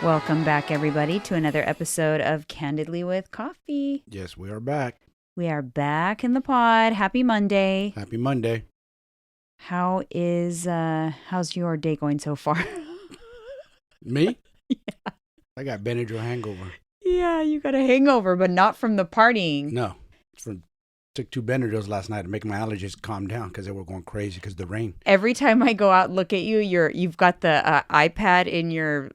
Welcome back, everybody, to another episode of Candidly with Coffee. Yes, we are back. We are back in the pod. Happy Monday. Happy Monday. How's your day going so far? Me? Yeah. I got Benadryl hangover. Yeah, you got a hangover, but not from the partying. No. Took 2 Benadryls last night to make my allergies calm down because they were going crazy because of the rain. Every time I go out and look at you, you've got the iPad in your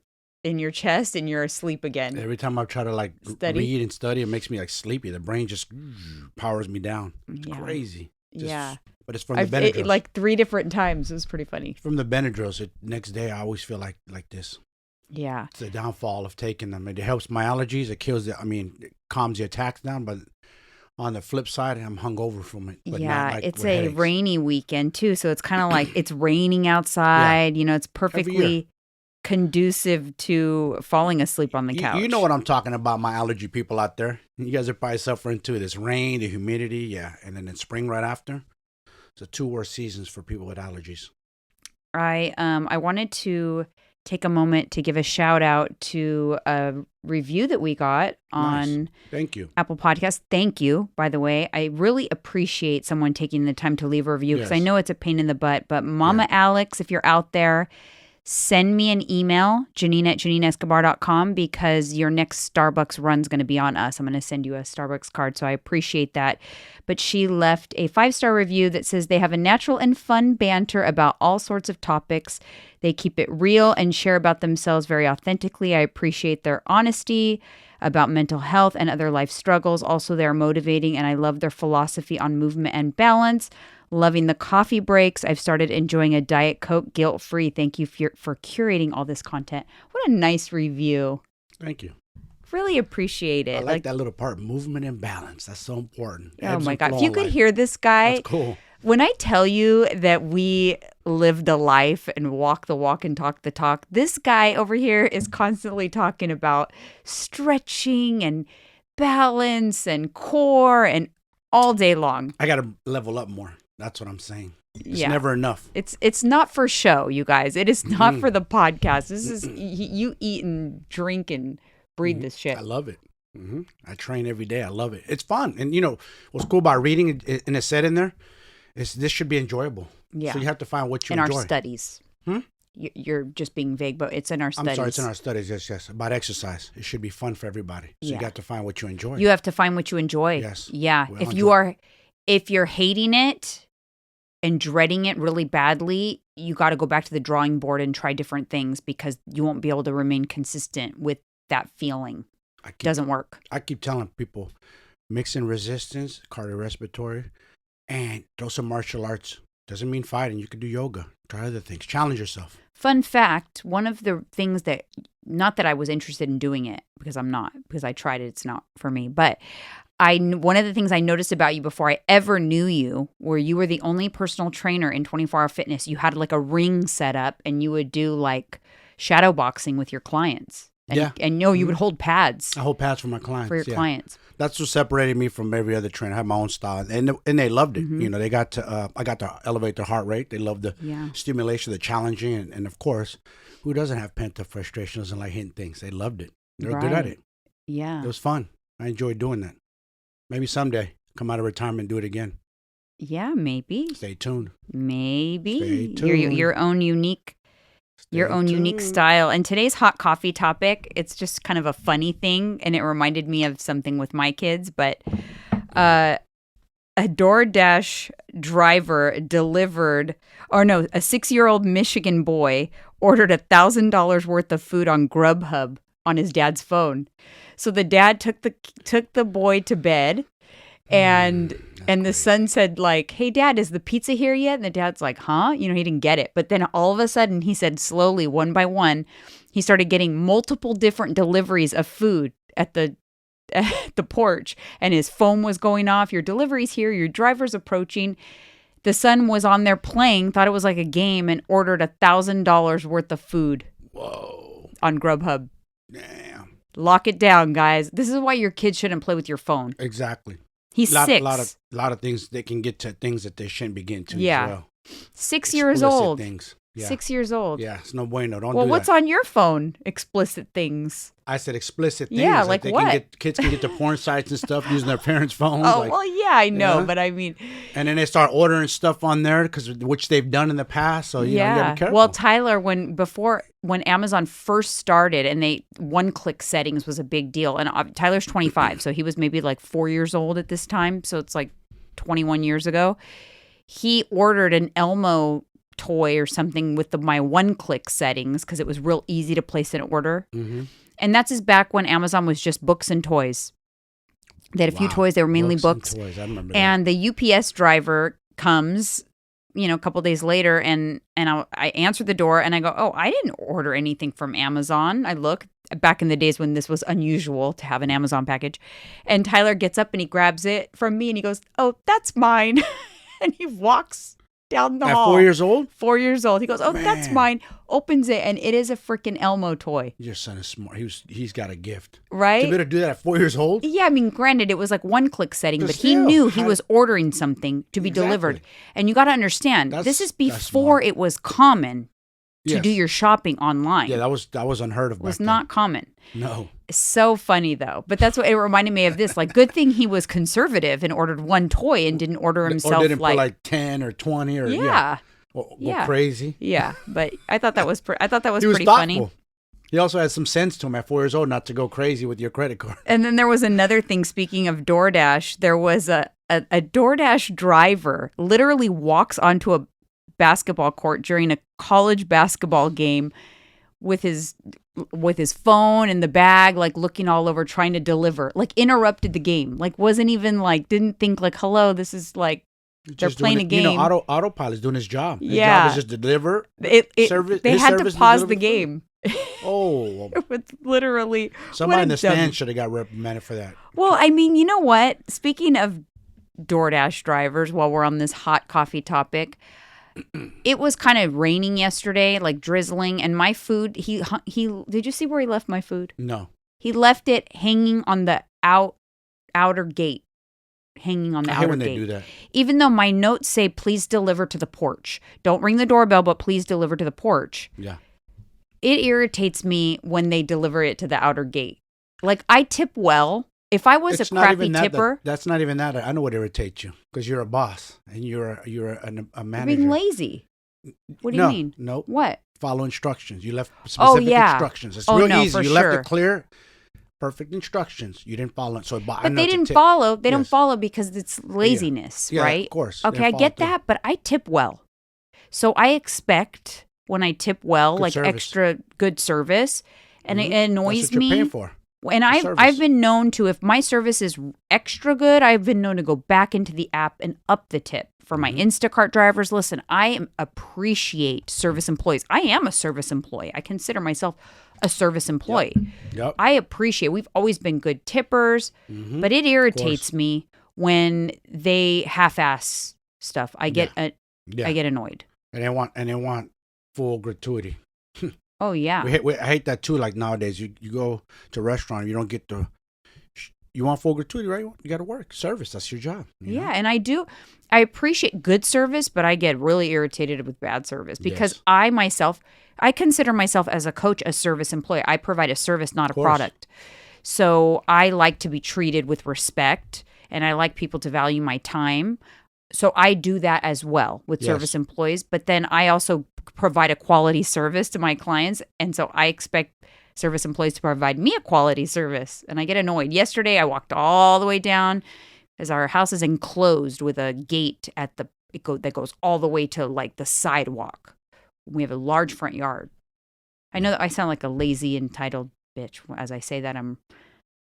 chest and you're asleep again. Every time I try to read and study, it makes me sleepy. The brain just powers me down. It's crazy. But it's from the Benadryls. Like 3 different times. It was pretty funny. From the Benadryls. Next day, I always feel like this. Yeah. It's the downfall of taking them. It helps my allergies. It it calms the attacks down. But on the flip side, I'm hungover from it. But yeah, it's a headaches. Rainy weekend, too. So it's kind of like it's raining outside. Yeah. It's perfectly conducive to falling asleep on the couch. You know what I'm talking about, my allergy people out there. You guys are probably suffering too. This rain, the humidity, yeah. And then in spring right after. It's the 2 worst seasons for people with allergies. I wanted to take a moment to give a shout out to a review that we got on Thank you. Apple Podcasts. Thank you, by the way. I really appreciate someone taking the time to leave a review because I know it's a pain in the butt. But Mama Alex, if you're out there, send me an email, Janine@JanineEscobar.com, because your next Starbucks run's going to be on us. I'm going to send you a Starbucks card, so I appreciate that. But she left a 5-star review that says they have a natural and fun banter about all sorts of topics. They keep it real and share about themselves very authentically. I appreciate their honesty about mental health and other life struggles. Also, they're motivating, and I love their philosophy on movement and balance. Loving the coffee breaks. I've started enjoying a Diet Coke guilt-free. Thank you for curating all this content. What a nice review. Thank you. Really appreciate it. I like that little part, movement and balance. That's so important. Oh my God. If you could hear this guy. That's cool. When I tell you that we lived a life and walk the walk and talk the talk, this guy over here is constantly talking about stretching and balance and core and all day long. I got to level up more. That's what I'm saying. It's never enough. It's not for show, you guys. It is not for the podcast. This is you eat and drink and breathe this shit. I love it. I train every day. I love it. It's fun. And what's cool about reading, and it's said in there, is this should be enjoyable. Yeah. So you have to find what you enjoy. In our studies. You're just being vague, but it's in our studies. I'm sorry, it's in our studies. Yes. About exercise. It should be fun for everybody. So you got to find what you enjoy. You have to find what you enjoy. Yes. Yeah. If you're hating it and dreading it really badly, you got to go back to the drawing board and try different things because you won't be able to remain consistent with that feeling. Doesn't work. I keep telling people, mix in resistance, cardiorespiratory, and throw some martial arts. Doesn't mean fighting. You could do yoga. Try other things. Challenge yourself. Fun fact, one of the things that, not that I was interested in doing it, because I'm not, because I tried it, it's not for me, but one of the things I noticed about you before I ever knew you, where you were the only personal trainer in 24-Hour Fitness, you had like a ring set up and you would do like shadow boxing with your clients. And you would hold pads. I hold pads for my clients. For your clients. That's what separated me from every other trainer. I had my own style. And they loved it. They got to, I got to elevate their heart rate. They loved the stimulation, the challenging. And of course, who doesn't have pent-up frustration, doesn't like hitting things? They loved it. They were good at it. Yeah. It was fun. I enjoyed doing that. Maybe someday, come out of retirement and do it again. Yeah, maybe. Stay tuned. Maybe. Stay tuned. Your own unique style. And today's hot coffee topic, it's just kind of a funny thing, and it reminded me of something with my kids, but a DoorDash driver delivered, a 6-year-old Michigan boy ordered $1,000 worth of food on Grubhub on his dad's phone. So the dad took the boy to bed, and the son said, like, "Hey, Dad, is the pizza here yet?" And the dad's like, "Huh?" He didn't get it. But then all of a sudden, he said slowly, one by one, he started getting multiple different deliveries of food at the porch, and his phone was going off. Your delivery's here. Your driver's approaching. The son was on there playing, thought it was like a game, and ordered $1,000 worth of food. Whoa! On Grubhub. Damn. Lock it down, guys. This is why your kids shouldn't play with your phone. Exactly. He's 6. A lot of things, they can get to things that they shouldn't be getting to as well. 6 years old. Things. Yeah. 6 years old. Yeah, it's no bueno. Don't well, do what's that. on your phone? Explicit things. I said explicit things. Yeah, like what? Kids can get to porn sites and stuff using their parents' phones. Oh, well, yeah, I know, but I mean. And then they start ordering stuff on there which they've done in the past. So, you gotta be careful. Well, Tyler, when Amazon first started and one-click settings was a big deal. And Tyler's 25, so he was maybe like 4 years old at this time. So it's like 21 years ago. He ordered an Elmo toy or something with my one-click settings because it was real easy to place an order. Mm-hmm. And that's back when Amazon was just books and toys. They had a few toys. They were mainly books. And toys. I remember that. And the UPS driver comes, a couple days later, and I answer the door, and I go, oh, I didn't order anything from Amazon. I look back in the days when this was unusual to have an Amazon package. And Tyler gets up and he grabs it from me, and he goes, oh, that's mine. And he walks down the hall. At 4 years old? 4 years old. He goes, oh, that's mine. Opens it, and it is a freaking Elmo toy. Your son is smart. He's got a gift. Right? To be able to do that at 4 years old? Yeah, I mean, granted, it was like one-click setting, but he knew he was ordering something to be delivered. And you got to understand, this is before it was common to do your shopping online. Yeah, that was unheard of. It was not common. No. So funny though, but that's what it reminded me of. This like good thing he was conservative and ordered one toy and didn't order himself or didn't put like 10 or 20 or go crazy. Yeah, but I thought that was he was pretty funny. He also had some sense to him at 4 years old not to go crazy with your credit card. And then there was another thing. Speaking of DoorDash, there was a DoorDash driver literally walks onto a basketball court during a college basketball game with his phone and the bag, like looking all over, trying to deliver, like interrupted the game, like wasn't even like, didn't think like, hello, this is like, they're playing a game. Autopilot's doing his job. His job is just deliver. Service. They had to pause the game. Oh. It was literally. Somebody in the stand should have got reprimanded for that. Well, I mean, you know what? Speaking of DoorDash drivers, while we're on this hot coffee topic, it was kind of raining yesterday, like drizzling, and my food, he did you see where he left my food? No. He left it hanging on the outer gate. Hanging on the outer gate. I hate when they do that. Even though my notes say, please deliver to the porch. Don't ring the doorbell, but please deliver to the porch. Yeah. It irritates me when they deliver it to the outer gate. Like, I tip well. If I was a crappy tipper. That's not even that. I know what irritates you because you're a boss and you're a manager. You're being lazy. What do you mean? No. What? Follow instructions. You left specific instructions. It's real easy. You left it clear. Perfect instructions. You didn't follow it. But they didn't follow. They don't follow because it's laziness, right? Of course. Okay, I get that, but I tip well. So I expect when I tip well, like extra good service, and it annoys me. That's what you're paying for. And I've been known to, if my service is extra good, I've been known to go back into the app and up the tip. For my Instacart drivers, listen, I appreciate service employees. I am a service employee. I consider myself a service employee. Yep. I appreciate, we've always been good tippers, but it irritates me when they half-ass stuff. I get annoyed. And they want full gratuity. Oh, yeah. I hate that too. Like nowadays, you go to a restaurant, you don't get you want full gratuity, right? You got to work. Service, that's your job. You know? And I do. I appreciate good service, but I get really irritated with bad service because I consider myself as a coach a service employee. I provide a service, not a product. So I like to be treated with respect, and I like people to value my time. So I do that as well with service employees, but then I also provide a quality service to my clients, and so I expect service employees to provide me a quality service, and I get annoyed. Yesterday, I walked all the way down because our house is enclosed with a gate that goes all the way to like the sidewalk. We have a large front yard. I know that I sound like a lazy, entitled bitch as I say that. I'm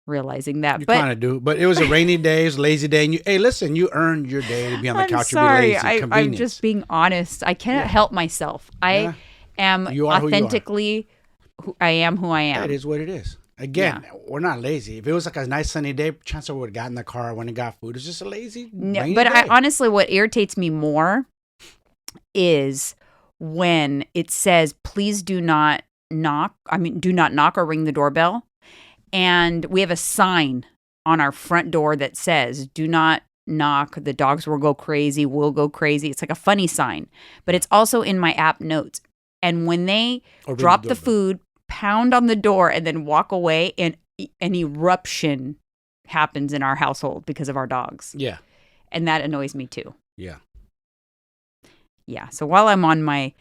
realizing that. You kind of do. But it was a rainy day, it was a lazy day. And you earned your day to be on the couch and be lazy. I'm just being honest. I cannot help myself. I am authentically I am who I am. That is what it is. Again, we're not lazy. If it was like a nice sunny day, chances are we would have gotten in the car when it got food. It's just a lazy rainy day. Honestly, what irritates me more is when it says, please do not knock. Do not knock or ring the doorbell. And we have a sign on our front door that says, do not knock. The dogs will go crazy. We'll go crazy. It's like a funny sign. But it's also in my app notes. And when they drop the food, pound on the door, and then walk away, and an eruption happens in our household because of our dogs. Yeah. And that annoys me too. Yeah. Yeah. So while I'm on my...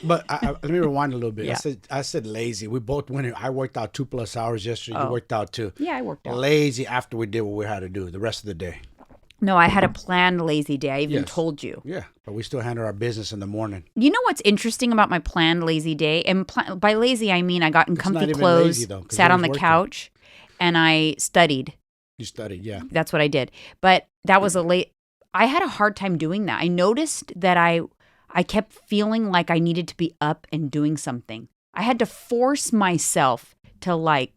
But let me rewind a little bit. Yeah. I said lazy. We both went. I worked out 2+ hours yesterday. You worked out too. Yeah, I worked out. Lazy after we did what we had to do the rest of the day. No, I had a planned lazy day. I even told you. Yeah, but we still handle our business in the morning. You know what's interesting about my planned lazy day? And by lazy, I mean I got in comfy clothes, sat on the couch, and I studied. You studied, yeah. That's what I did. But that was I had a hard time doing that. I noticed that I kept feeling like I needed to be up and doing something. I had to force myself to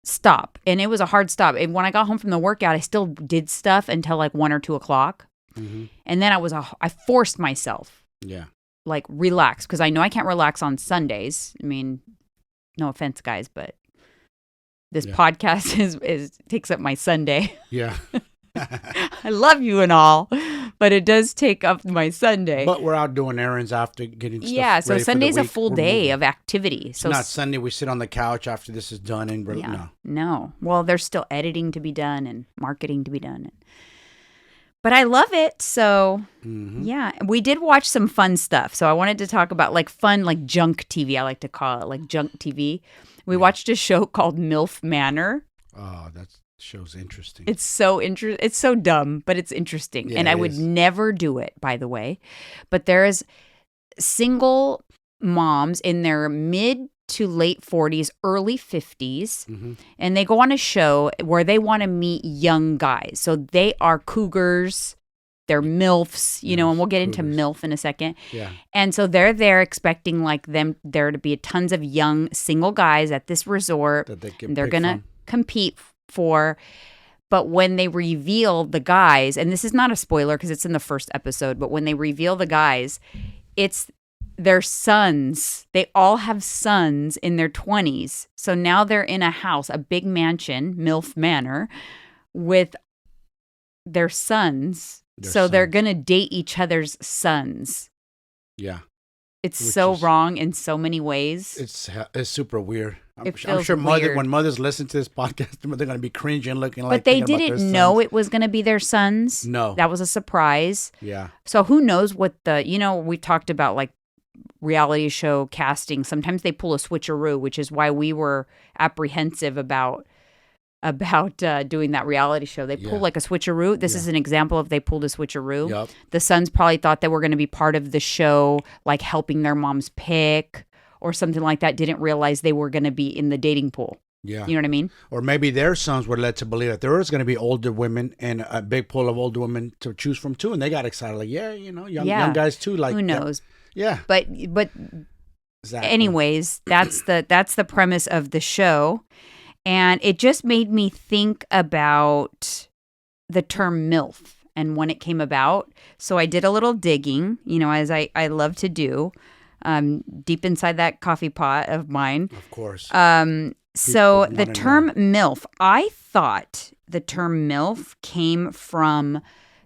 stop. And it was a hard stop. And when I got home from the workout, I still did stuff until 1 or 2 o'clock. Mm-hmm. And then I forced myself. Yeah. Relax. Because I know I can't relax on Sundays. I mean, no offense, guys, but this podcast is takes up my Sunday. Yeah. I love you and all, but it does take up my Sunday. But we're out doing errands after getting stuff Yeah, so ready Sunday's for the a week. full day of activity. So it's not Sunday. We sit on the couch after this is done and no. Well, there's still editing to be done and marketing to be done. But I love it. So yeah, we did watch some fun stuff. So I wanted to talk about fun, junk TV. I like to call it junk TV. We watched a show called MILF Manor. Oh, that show's interesting. It's so It's so dumb, but it's interesting. Yeah, and I would never do it, by the way. But there's single moms in their mid to late 40s, early 50s, and they go on a show where they want to meet young guys. So they are cougars. They're MILFs, and we'll get into MILF in a second. Yeah. And so they're there expecting there to be tons of young single guys at this resort. That they're going to compete for. But when they reveal the guys, and this is not a spoiler because it's in the first episode, but when they reveal the guys, it's their sons. They all have sons in their 20s. So now they're in a house, a big mansion, MILF Manor, with their sons. They're going to date each other's sons. Yeah. It's so wrong in so many ways. It's super weird. I'm sure when mothers listen to this podcast, they're going to be cringing looking like. But they didn't know it was going to be their sons. No. That was a surprise. Yeah. So who knows what we talked about reality show casting. Sometimes they pull a switcheroo, which is why we were apprehensive about doing that reality show. They pull a switcheroo. This is an example of they pulled a switcheroo. Yep. The sons probably thought they were going to be part of the show, helping their moms pick or something like that. Didn't realize they were going to be in the dating pool. Yeah. You know what I mean? Or maybe their sons were led to believe that there was going to be older women and a big pool of older women to choose from too. And they got excited. Young guys too. Who knows? Yeah. But exactly. Anyways, that's the premise of the show. And it just made me think about the term MILF and when it came about. So I did a little digging, as I love to do, deep inside that coffee pot of mine. Of course. So the term MILF, I thought the term MILF came from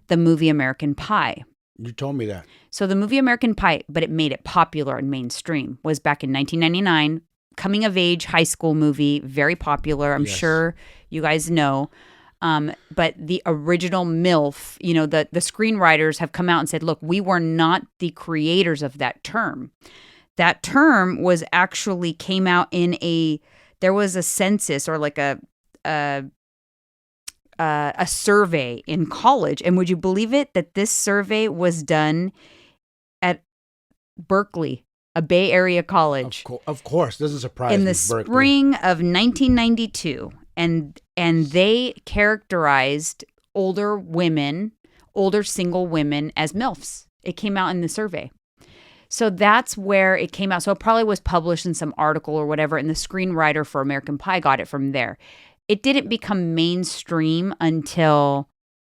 the movie American Pie. You told me that. So the movie American Pie, but it made it popular and mainstream, was back in 1999. Coming of age high school movie, very popular. I'm sure you guys know. But the original MILF, the screenwriters have come out and said, look, we were not the creators of that term. That term was actually came out there was a census or a survey in college. And would you believe it that this survey was done at Berkeley, a Bay Area college? Of course. Doesn't surprise me. In the spring of 1992. And they characterized older single women as MILFs. It came out in the survey. So that's where it came out. So it probably was published in some article or whatever, and the screenwriter for American Pie got it from there. It didn't become mainstream until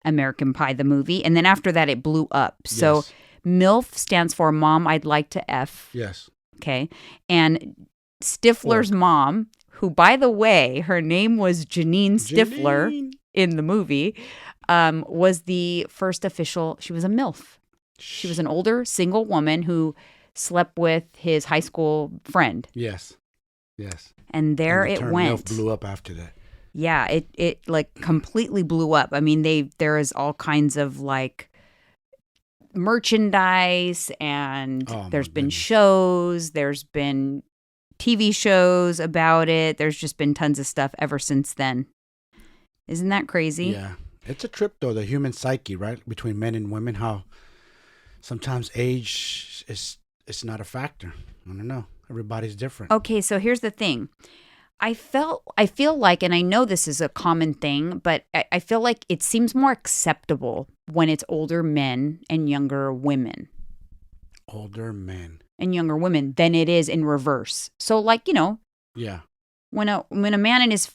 American Pie, the movie. And then after that, it blew up. So MILF stands for Mom I'd Like to F. Yes. Okay. And Stifler's mom, who, by the way, her name was Janine Stifler in the movie, was the first official. She was a MILF. She was an older single woman who slept with his high school friend. Yes. And there and the it term went. MILF blew up after that. Yeah, it like completely blew up. I mean, there is all kinds of like merchandise, and there's been shows, there's been TV shows about it. There's just been tons of stuff ever since then. Isn't that crazy? Yeah. It's a trip, though, the human psyche, right? Between men and women, how sometimes age is not a factor. I don't know. Everybody's different. Okay, so here's the thing. I feel like, and I know this is a common thing, but I feel like it seems more acceptable when it's older men and younger women. Older men. And younger women than it is in reverse. So like, yeah. When a man in his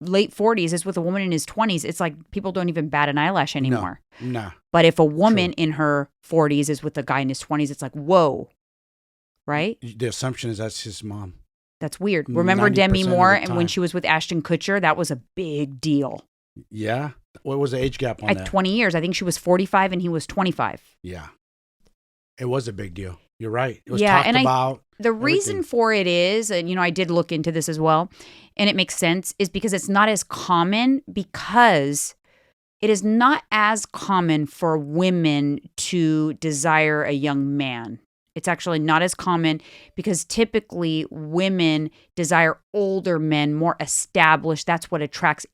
late 40s is with a woman in his 20s, it's like people don't even bat an eyelash anymore. No. Nah. But if a woman in her 40s is with a guy in his 20s, it's like, whoa. Right? The assumption is that's his mom. That's weird. Remember Demi Moore and when she was with Ashton Kutcher? That was a big deal. Yeah. What was the age gap on that? 20 years. I think she was 45 and he was 25. Yeah. It was a big deal. You're right. It was talked about. The reason for it is, and I did look into this as well, and it makes sense, is because it's not as common, because it is not as common for women to desire a young man. It's actually not as common because typically women desire older men, more established. That's what attracts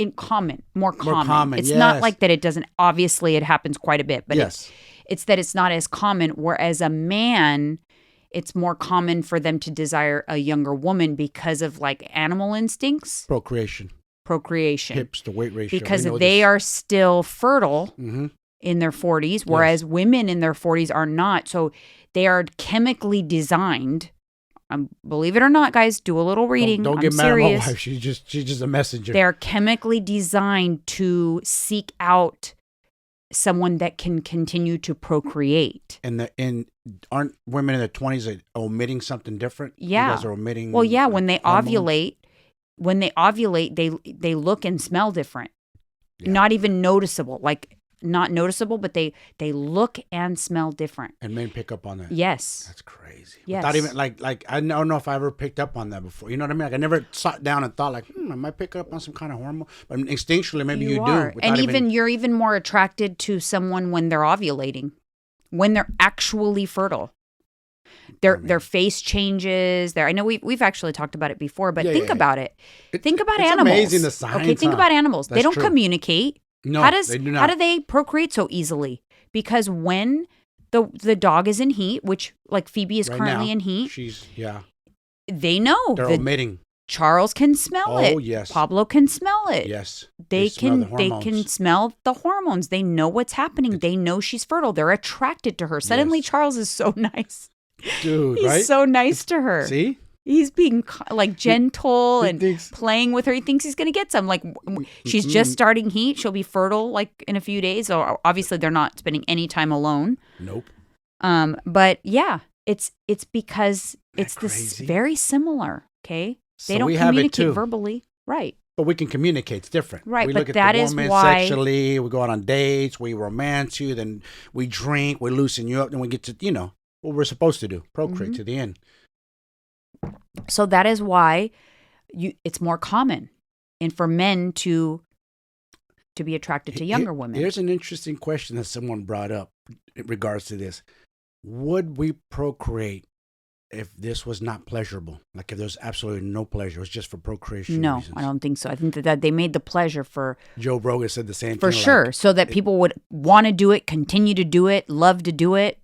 more common. It's not like that it doesn't. Obviously, it happens quite a bit, but it's that it's not as common. Whereas a man, it's more common for them to desire a younger woman because of like animal instincts. Procreation. Hips to weight ratio. Because they are still fertile in their 40s, whereas women in their 40s are not. So they are chemically designed. Believe it or not, guys, do a little reading. Don't get mad at my wife. She's just a messenger. They're chemically designed to seek out someone that can continue to procreate. And aren't women in their 20s omitting something different? Yeah. You guys are omitting. Well, yeah. When they ovulate, they look and smell different. Yeah. Not even noticeable. Like, not noticeable, but they look and smell different. And men pick up on that. Yes. That's crazy. Yes. Without even like I don't know if I ever picked up on that before. You know what I mean? Like I never sat down and thought like, I might pick up on some kind of hormone. But instinctually, maybe you do. And you're even more attracted to someone when they're ovulating, when they're actually fertile. Their face changes. I know we've actually talked about it before, but think about it. Think about animals. It's amazing the science. Okay, think about animals. They don't communicate. No, they do not. How do they procreate so easily? Because when the dog is in heat, which like Phoebe is currently in heat, they know. They're omitting. Charles can smell it. Oh yes. Pablo can smell it. Yes. They can smell the hormones. They know what's happening. They know she's fertile. They're attracted to her. Suddenly, Charles is so nice. Dude, he's so nice to her. See? He's being like gentle and playing with her. He thinks he's going to get some. Like she's just starting heat. She'll be fertile like in a few days. So obviously they're not spending any time alone. Nope. But yeah, it's because it's this very similar. Okay. They don't communicate verbally. Right. But we can communicate. It's different. Right. We but look at that the is woman why sexually. We go out on dates. We romance you. Then we drink. We loosen you up. Then we get to, what we're supposed to do. Procreate to the end. So that is why it's more common, and for men to be attracted to younger women. Here's an interesting question that someone brought up in regards to this. Would we procreate if this was not pleasurable? Like if there was absolutely no pleasure, it was just for procreation reasons? I don't think so. I think that they made the pleasure for... Joe Rogan said the same thing. For sure, so that people would want to do it, continue to do it, love to do it.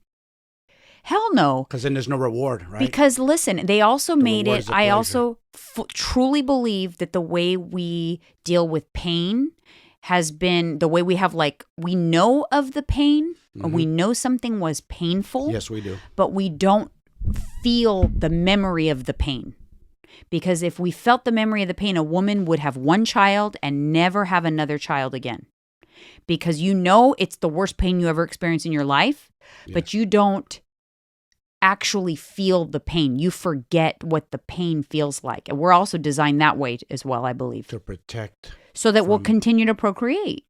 Hell no. Because then there's no reward, right? Because listen, they also made it. I also truly believe that the way we deal with pain has been the way we have we know of the pain, or we know something was painful. Yes, we do. But we don't feel the memory of the pain. Because if we felt the memory of the pain, a woman would have one child and never have another child again. Because it's the worst pain you ever experienced in your life, but you don't actually feel the pain. You forget what the pain feels like. And we're also designed that way as well, I believe. To protect. So that we'll continue to procreate.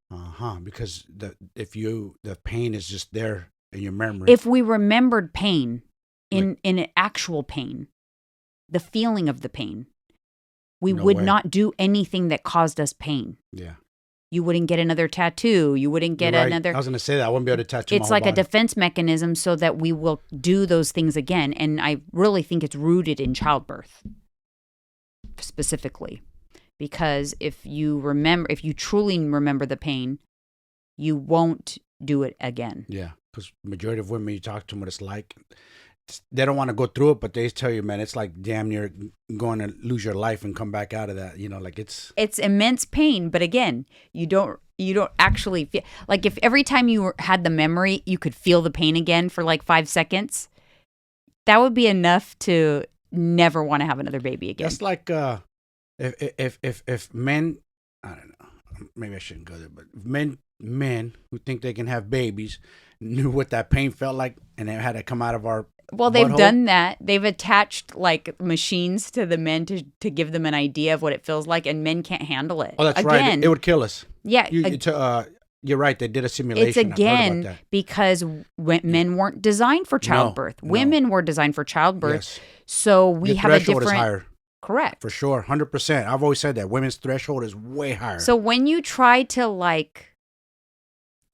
Because the pain is just there in your memory. If we remembered pain, in an actual pain, the feeling of the pain. We No would way. not do anything that caused us pain. Yeah. You wouldn't get another tattoo. You wouldn't get You're right. another. I was going to say that. I wouldn't be able to tattoo my It's whole like a body. defense mechanism so that we will do those things again. And I really think it's rooted in childbirth specifically. Because if you truly remember the pain, you won't do it again. Yeah, because majority of women you talk to, what it's like, they don't want to go through it, but they tell you, man, it's like damn near going to lose your life and come back out of that. You know, like it's immense pain. But again, you don't actually feel like if every time you had the memory, you could feel the pain again for like 5 seconds, that would be enough to never want to have another baby again. That's like if men, I don't know, maybe I shouldn't go there, but if men who think they can have babies knew what that pain felt like, and they had to come out of our they've butthole. done that. They've attached like machines to the men to give them an idea of what it feels like, and men can't handle it. Oh, that's right. It would kill us. Yeah, you're right. They did a simulation. It's again because men weren't designed for childbirth. Women were designed for childbirth. Yes. So we have a different. Is higher. Correct. For sure, 100%. I've always said that women's threshold is way higher. So when you try to like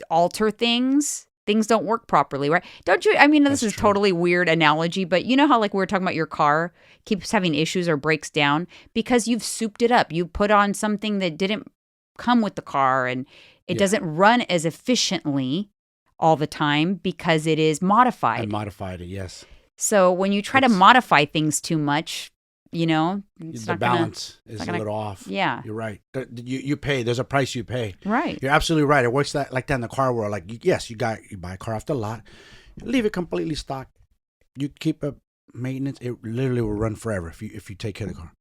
alter things don't work properly, right? Don't you? I mean, this is totally weird analogy, but you know how like we were talking about your car keeps having issues or breaks down because you've souped it up. You put on something that didn't come with the car, and it doesn't run as efficiently all the time because it is modified. I modified it, yes. So when you try to modify things too much, you know, the balance is a little off. Yeah. You're right. You pay. There's a price you pay. Right. You're absolutely right. It works like that in the car world. Like, yes, you buy a car off the lot, leave it completely stock. You keep up maintenance. It literally will run forever if you take care of the car.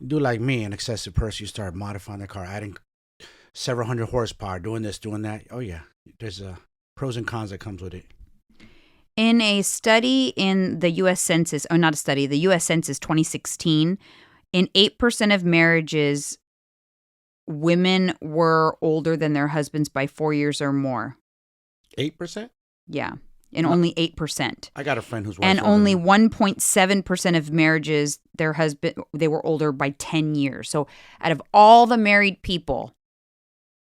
Do like me, an excessive person. You start modifying the car, adding several hundred horsepower, doing this, doing that. Oh, yeah. There's pros and cons that comes with it. In a study in the U.S. Census, not a study, the U.S. Census 2016, in 8% of marriages, women were older than their husbands by 4 years or more. 8%? Yeah, and only 8%. I got a friend who's and only 1.7% of marriages, they were older by 10 years. So out of all the married people,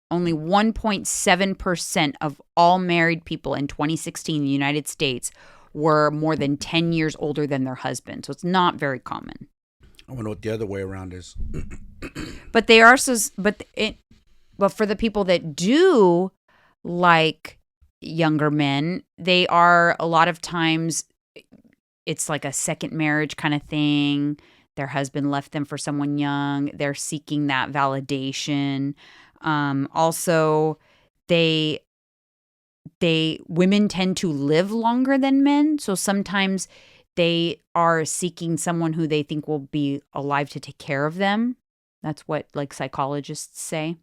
only 1.7% of all married people in 2016 in the United States were more than 10 years older than their husband. So it's not very common. I wonder what the other way around is. But they are but for the people that do like younger men, they are a lot of times it's like a second marriage kind of thing. Their husband left them for someone young. They're seeking that validation. Also, women tend to live longer than men. So sometimes they are seeking someone who they think will be alive to take care of them. That's what like psychologists say.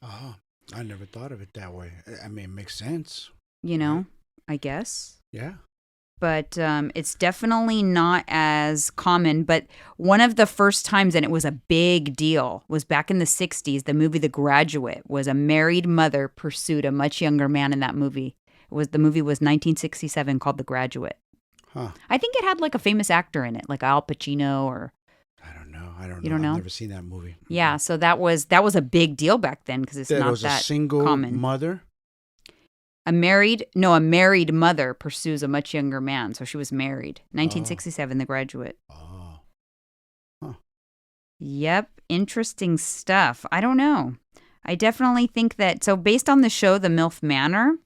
Oh, I never thought of it that way. I mean, it makes sense. You know, I guess. Yeah. But it's definitely not as common. But one of the first times, and it was a big deal, was back in the 60s. The movie The Graduate was a married mother pursued a much younger man in that movie. The movie was 1967 called The Graduate. Huh. I think it had like a famous actor in it, like Al Pacino or... I don't know. You don't know? I've never seen that movie. Yeah, so that was a big deal back then because it's not that common. There was a single mother? A married mother pursues a much younger man. So she was married. 1967, The Graduate. Oh. Huh. Yep. Interesting stuff. I don't know. I definitely think that, so based on the show, The MILF Manor,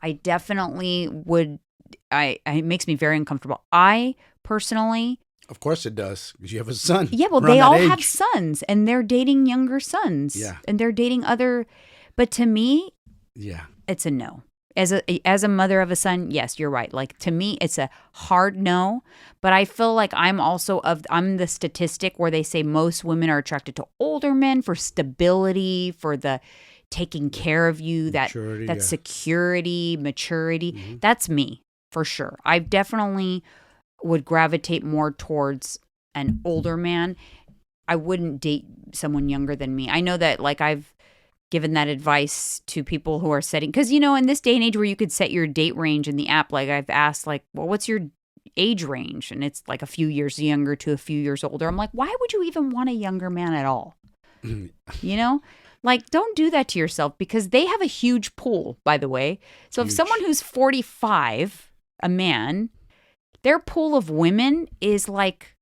I definitely would, it makes me very uncomfortable. I personally... Of course it does, because you have a son. Yeah, well, they all have sons, and they're dating younger sons. Yeah. And they're dating but to me... Yeah. It's a no. As a mother of a son, yes, you're right. Like to me, it's a hard no. But I feel like I'm the statistic where they say most women are attracted to older men for stability, for the taking care of you, maturity, that security, maturity. Mm-hmm. That's me for sure. I definitely would gravitate more towards an older man. I wouldn't date someone younger than me. I know that like I've given that advice to people who are setting, because, you know, in this day and age where you could set your date range in the app, like I've asked like, well, what's your age range, and it's like a few years younger to a few years older. I'm like, why would you even want a younger man at all? You know, like, don't do that to yourself, because they have a huge pool, by the way. So if someone who's 45, a man, their pool of women is like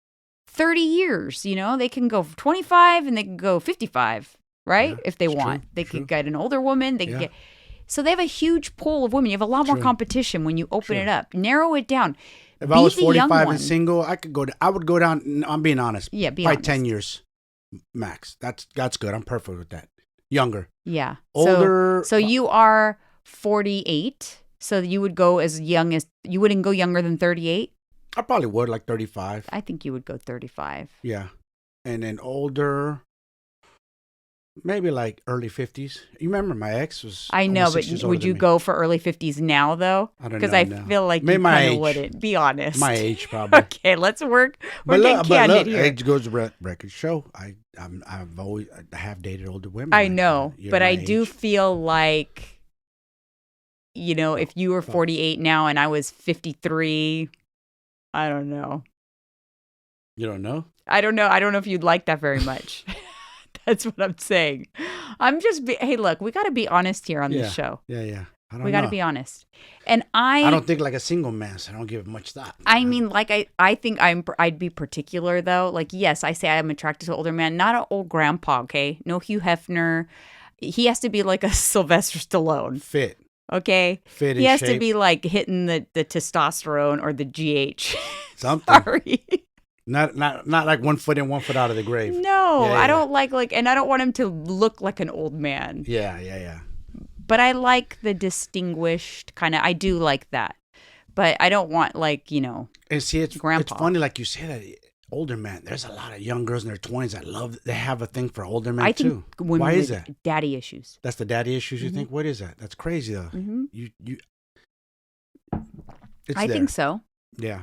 30 years, you know, they can go 25 and they can go 55, right? Yeah, if they want. true, They could get an older woman. They could get. So they have a huge pool of women. You have a lot more competition when you open it up. Narrow it down. If I was 45 and single, I would go down. I'm being honest. Yeah, be probably honest. 10 years max. That's good. I'm perfect with that. Younger. Yeah. Older. So you are 48. So you would go as young as, you wouldn't go younger than 38? I probably would, like 35. I think you would go 35. Yeah. And then older, maybe like early 50s. You remember my ex was. I know, but would you go for early 50s now, though? I don't know. Because I feel like maybe you kind of wouldn't. Be honest. My age, probably. Okay, let's work. We're getting candid here. Age goes to record show. I have dated older women. I know, but I do age. feel like, you know, if you were 48 now and I was 53, I don't know. You don't know? I don't know. I don't know if you'd like that very much. That's what I'm saying. I'm just, hey, look, we got to be honest here on this show. Yeah. We got to be honest. And I don't think like a single man, so I don't give much thought. I mean, like, I think I'd be particular, though. Like, yes, I say I'm attracted to an older man, not an old grandpa, okay? No Hugh Hefner. He has to be like a Sylvester Stallone. Fit. Okay? Fit He has shape. to be like hitting the testosterone or the GH. Something. Sorry. Not like 1 foot in, 1 foot out of the grave. No, I don't like, and I don't want him to look like an old man. Yeah. But I like the distinguished kind of, I do like that. But I don't want, like, you know, and see, it's grandpa. It's funny, like you say that, older man. There's a lot of young girls in their 20s that they have a thing for older men, too. Why is that? Daddy issues. That's the daddy issues, you think? What is that? That's crazy, though. I think so. Yeah.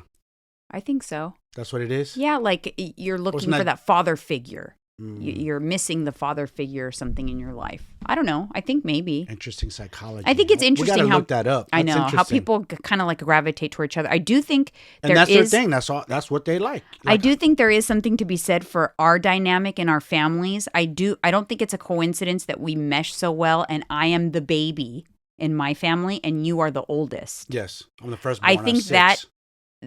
I think so. That's what it is? Yeah, like you're looking for that father figure. You're missing the father figure or something in your life. I don't know. I think maybe. Interesting psychology. I think it's interesting we gotta how look that up. I know how people kind of like gravitate toward each other. I do think and that's their thing. That's what they like. I do think there is something to be said for our dynamic in our families. I don't think it's a coincidence that we mesh so well, and I am the baby in my family, and you are the oldest. Yes, I'm the firstborn. I think of 6. that.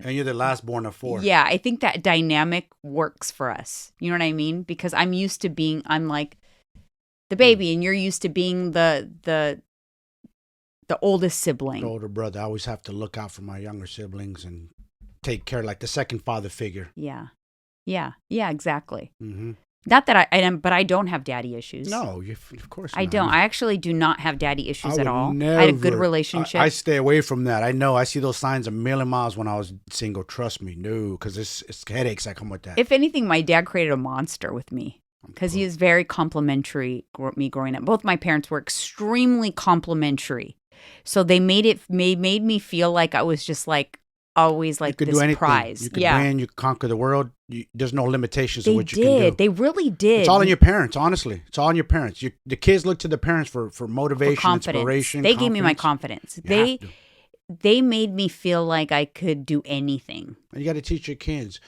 And you're the last born of 4. Yeah, I think that dynamic works for us. You know what I mean? Because I'm used to being, I'm like the baby, and you're used to being the oldest sibling. The older brother. I always have to look out for my younger siblings and take care, like the second father figure. Yeah, exactly. Mm-hmm. Not that I am, but I don't have daddy issues. No, of course not. I don't. I actually do not have daddy issues at all. Never, I had a good relationship. I stay away from that. I know. I see those signs a million miles when I was single. Trust me. No, because it's headaches that come with that. If anything, my dad created a monster with me because he is very complimentary. Me growing up, both my parents were extremely complimentary, so they made me feel like I was just like always like this prize. You could win. You could conquer the world. There's no limitations to what you can do. They really did. It's all in your parents, honestly. It's all in your parents. The kids look to the parents for motivation, for inspiration. They gave me my confidence. They made me feel like I could do anything. And you got to teach your kids.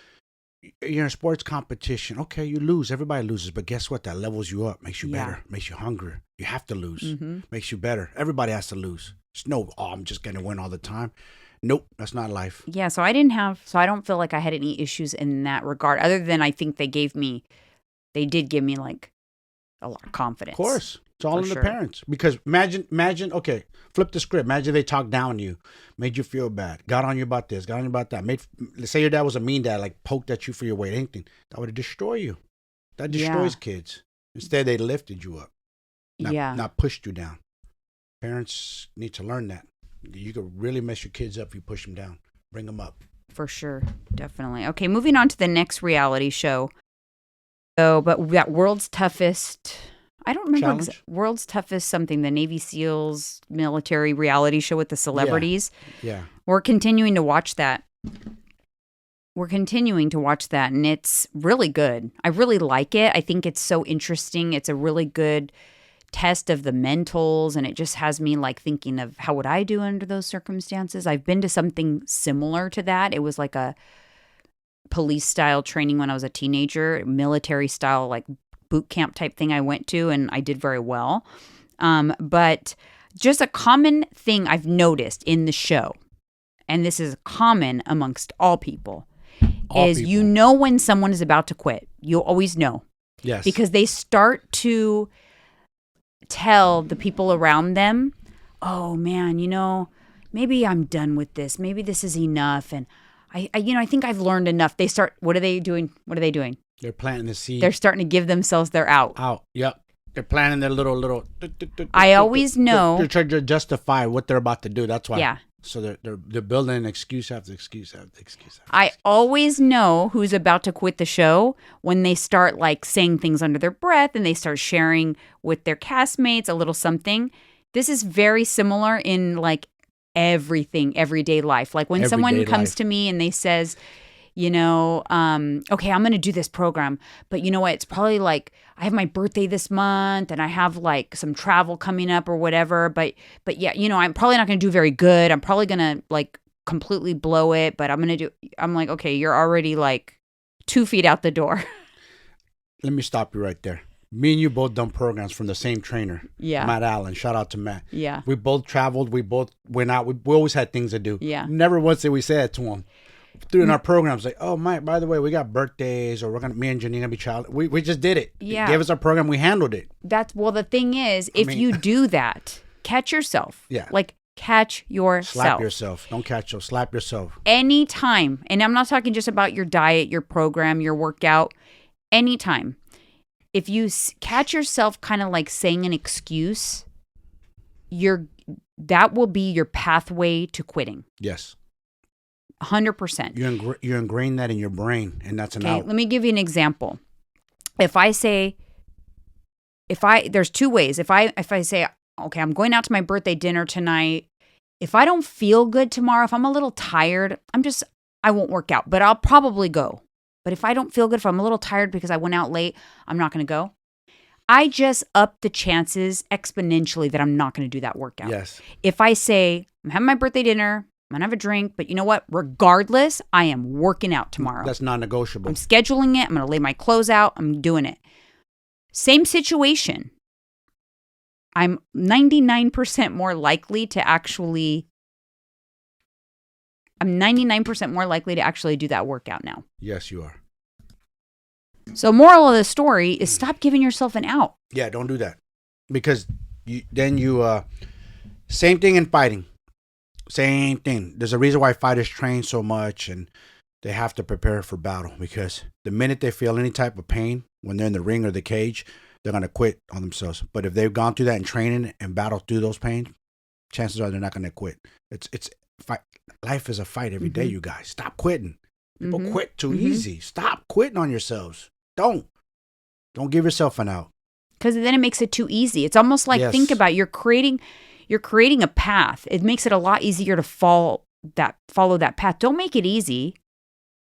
You're in a sports competition. Okay, you lose. Everybody loses. But guess what? That levels you up. Makes you better. Makes you hungrier. You have to lose. Mm-hmm. Makes you better. Everybody has to lose. It's I'm just going to win all the time. Nope, that's not life. Yeah, so I don't feel like I had any issues in that regard, other than I think they did give me like a lot of confidence. Of course. It's all in the parents. Because imagine, okay, flip the script. Imagine they talked down to you, made you feel bad, got on you about this, got on you about that. Let's say your dad was a mean dad, like poked at you for your weight, anything. That would destroy you. That destroys kids. Instead, they lifted you up. Not pushed you down. Parents need to learn that. You could really mess your kids up if you push them down. Bring them up. For sure. Definitely. Okay, moving on to the next reality show. So, but we got World's Toughest. I don't remember. World's Toughest something. The Navy SEALs military reality show with the celebrities. Yeah. We're continuing to watch that. And it's really good. I really like it. I think it's so interesting. It's a really good test of the mentals, and it just has me like thinking of how would I do under those circumstances. I've been to something similar to that. It was like a police style training when I was a teenager, military style, like boot camp type thing I went to, and I did very well. But just a common thing I've noticed in the show, and this is common amongst all people, is you know when someone is about to quit. You'll always know. Yes. Because they start to tell the people around them, oh man, maybe I'm done with this. Maybe this is enough. And I think I've learned enough. They start, what are they doing? They're planting the seed. They're starting to give themselves their out. Yep. They're planning their little. I always know. They're trying to justify what they're about to do. That's why. Yeah. So they're building an excuse after excuse after excuse. I always know who's about to quit the show when they start like saying things under their breath and they start sharing with their castmates a little something. This is very similar in like everything, everyday life. Like when someone comes to me and they says, okay, I'm going to do this program, but you know what? It's probably like I have my birthday this month and I have like some travel coming up or whatever. But yeah, I'm probably not going to do very good. I'm probably going to like completely blow it, but I'm like, okay, you're already like 2 feet out the door. Let me stop you right there. Me and you both done programs from the same trainer. Yeah. Matt Allen. Shout out to Matt. Yeah. We both traveled. We both went out. We always had things to do. Yeah. Never once did we say it to him. Through our programs, like, oh, Mike, by the way, we got birthdays, or me and Janine gonna be child. We just did it. Yeah. They gave us our program. We handled it. The thing is, if you do that, catch yourself. Yeah. Like, catch yourself. Slap yourself. Don't catch yourself. Slap yourself. Anytime. And I'm not talking just about your diet, your program, your workout. Anytime. If you catch yourself kind of like saying an excuse, that will be your pathway to quitting. Yes. 100%. You ingrain that in your brain, and that's an out. Let me give you an example. There's two ways. If I say, okay, I'm going out to my birthday dinner tonight. If I don't feel good tomorrow, if I'm a little tired, I won't work out, but I'll probably go. But if I don't feel good, if I'm a little tired because I went out late, I'm not going to go. I just up the chances exponentially that I'm not going to do that workout. Yes. If I say, I'm having my birthday dinner, I'm going to have a drink, but you know what? Regardless, I am working out tomorrow. That's non-negotiable. I'm scheduling it. I'm going to lay my clothes out. I'm doing it. Same situation. I'm 99% more likely to actually do that workout now. Yes, you are. So moral of the story is stop giving yourself an out. Yeah, don't do that. Because same thing in fighting. Same thing. There's a reason why fighters train so much and they have to prepare for battle, because the minute they feel any type of pain when they're in the ring or the cage, they're going to quit on themselves. But if they've gone through that in training and battled through those pains, chances are they're not going to quit. It's fight. Life is a fight every day, you guys. Stop quitting. People quit too easy. Stop quitting on yourselves. Don't give yourself an out. Because then it makes it too easy. It's almost like, think about, you're creating a path. It makes it a lot easier to follow that path. Don't make it easy.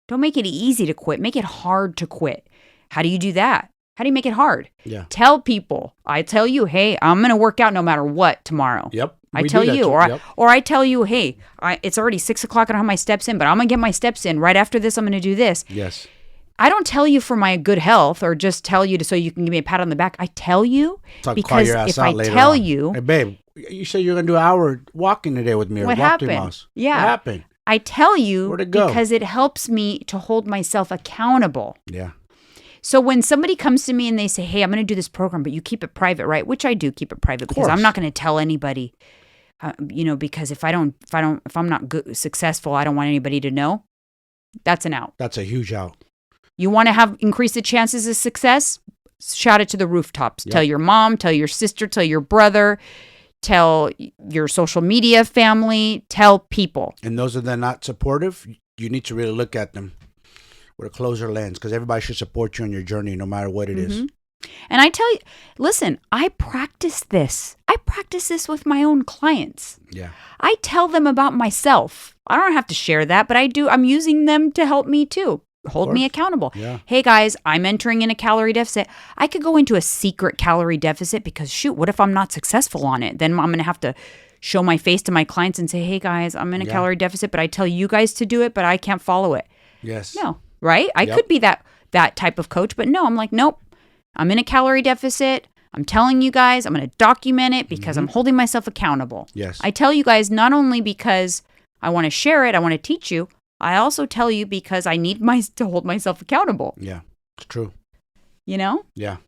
Don't make it easy to quit. Make it hard to quit. How do you do that? How do you make it hard? Yeah. Tell people. I tell you, hey, I'm going to work out no matter what tomorrow. Yep. I tell you, or I tell you, hey, it's already 6 o'clock. I don't have my steps in, but I'm going to get my steps in. Right after this, I'm going to do this. Yes. I don't tell you for my good health or just tell you so you can give me a pat on the back. I tell you because if I tell you, hey babe, you said you're gonna do an hour walking today with me. What or happened? 3 miles. Yeah. What happened? I tell you Where'd it go? Because it helps me to hold myself accountable. Yeah. So when somebody comes to me and they say, "Hey, I'm going to do this program, but you keep it private, right?" Which I do keep it private because I'm not going to tell anybody. Because if I'm not successful, I don't want anybody to know. That's an out. That's a huge out. You want to increase the chances of success? Shout it to the rooftops. Yep. Tell your mom, tell your sister, tell your brother, tell your social media family, tell people. And those that are not supportive, you need to really look at them with a closer lens, because everybody should support you on your journey no matter what it is. And I tell you, listen, I practice this. I practice this with my own clients. Yeah. I tell them about myself. I don't have to share that, but I do. I'm using them to help me too. hold me accountable. Yeah. Hey guys, I'm entering in a calorie deficit. I could go into a secret calorie deficit because shoot, what if I'm not successful on it? Then I'm going to have to show my face to my clients and say, hey guys, I'm in a calorie deficit, but I tell you guys to do it, but I can't follow it. Yes. No, right? I could be that type of coach, but no, I'm like, nope, I'm in a calorie deficit. I'm telling you guys, I'm going to document it because I'm holding myself accountable. Yes. I tell you guys not only because I want to share it, I want to teach you. I also tell you because I need to hold myself accountable. Yeah, it's true. You know? Yeah,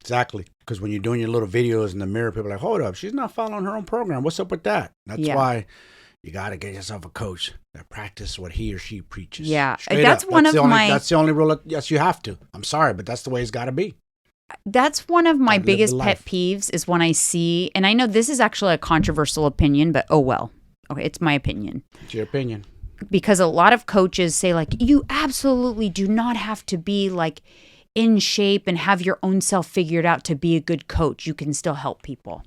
exactly. Because when you're doing your little videos in the mirror, people are like, hold up, she's not following her own program. What's up with that? That's why you got to get yourself a coach that practice what he or she preaches. Yeah, that's the only rule. Yes, you have to. I'm sorry, but that's the way it's got to be. That's one of my biggest pet peeves is when I see, and I know this is actually a controversial opinion, but oh well. Okay, it's my opinion. It's your opinion. Because a lot of coaches say like, you absolutely do not have to be like in shape and have your own self figured out to be a good coach. You can still help people.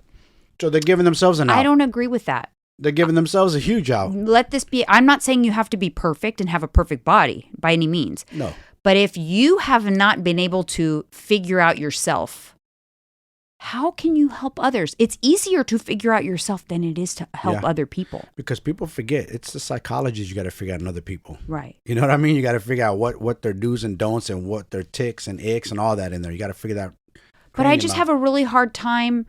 So they're giving themselves an out. I don't agree with that. They're giving themselves a huge out. Let this be, I'm not saying you have to be perfect and have a perfect body by any means. No. But if you have not been able to figure out yourself, how can you help others? It's easier to figure out yourself than it is to help other people. Because people forget, it's the psychologists you got to figure out in other people. Right. You know what I mean? You got to figure out what their do's and don'ts and what their ticks and icks and all that in there. You got to figure that out. But I just have a really hard time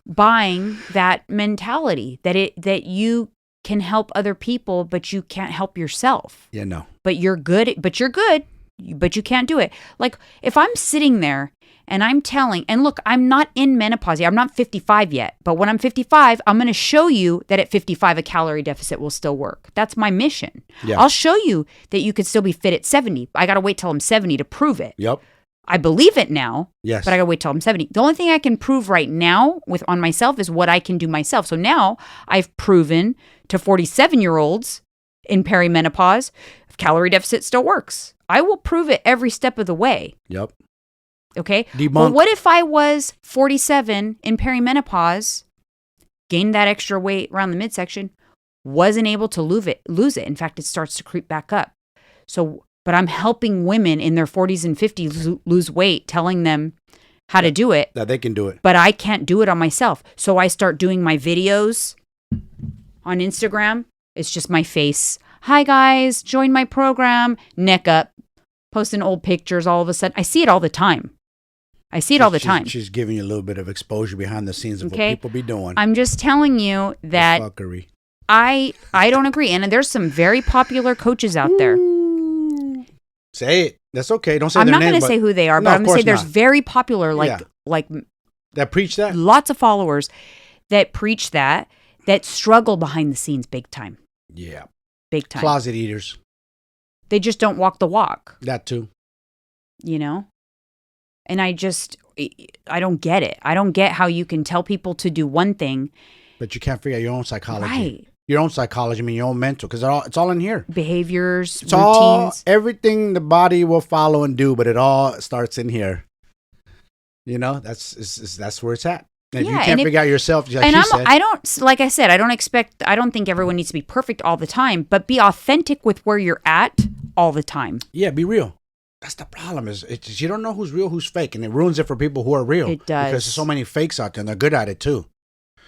buying that mentality that you can help other people, but you can't help yourself. Yeah, no. But you're good, but you can't do it. Like if I'm sitting there and I'm telling, and look, I'm not in menopause yet. I'm not 55 yet. But when I'm 55, I'm going to show you that at 55, a calorie deficit will still work. That's my mission. Yeah. I'll show you that you could still be fit at 70. I got to wait till I'm 70 to prove it. Yep. I believe it now. Yes. But I got to wait till I'm 70. The only thing I can prove right now on myself is what I can do myself. So now I've proven to 47-year-olds in perimenopause, calorie deficit still works. I will prove it every step of the way. Yep. Okay. Debunk. Well, what if I was 47 in perimenopause, gained that extra weight around the midsection, wasn't able to lose it? In fact, it starts to creep back up. So, but I'm helping women in their 40s and 50s lose weight, telling them how to do it. That they can do it. But I can't do it on myself. So I start doing my videos on Instagram. It's just my face. Hi guys, join my program. Neck up, posting old pictures. All of a sudden, I see it all the time. She's giving you a little bit of exposure behind the scenes of what people be doing. I'm just telling you that fuckery. I don't agree. And there's some very popular coaches out there. Say it. That's okay. Don't say I'm their not name. going to say who they are, but I'm going to say there's very popular, like that preach that. Lots of followers that preach that struggle behind the scenes big time. Yeah. Big time. Closet eaters. They just don't walk the walk. That too. You know? And I don't get it. I don't get how you can tell people to do one thing. But you can't figure out your own psychology. Right. Your own psychology, your own mental, because it's all in here. Behaviors, routines. Everything the body will follow and do, but it all starts in here. You know, that's where it's at. And if you can't figure out yourself, I don't think everyone needs to be perfect all the time, but be authentic with where you're at all the time. Yeah, be real. That's the problem. Is you don't know who's real, who's fake, and it ruins it for people who are real. It does. Because there's so many fakes out there, and they're good at it too.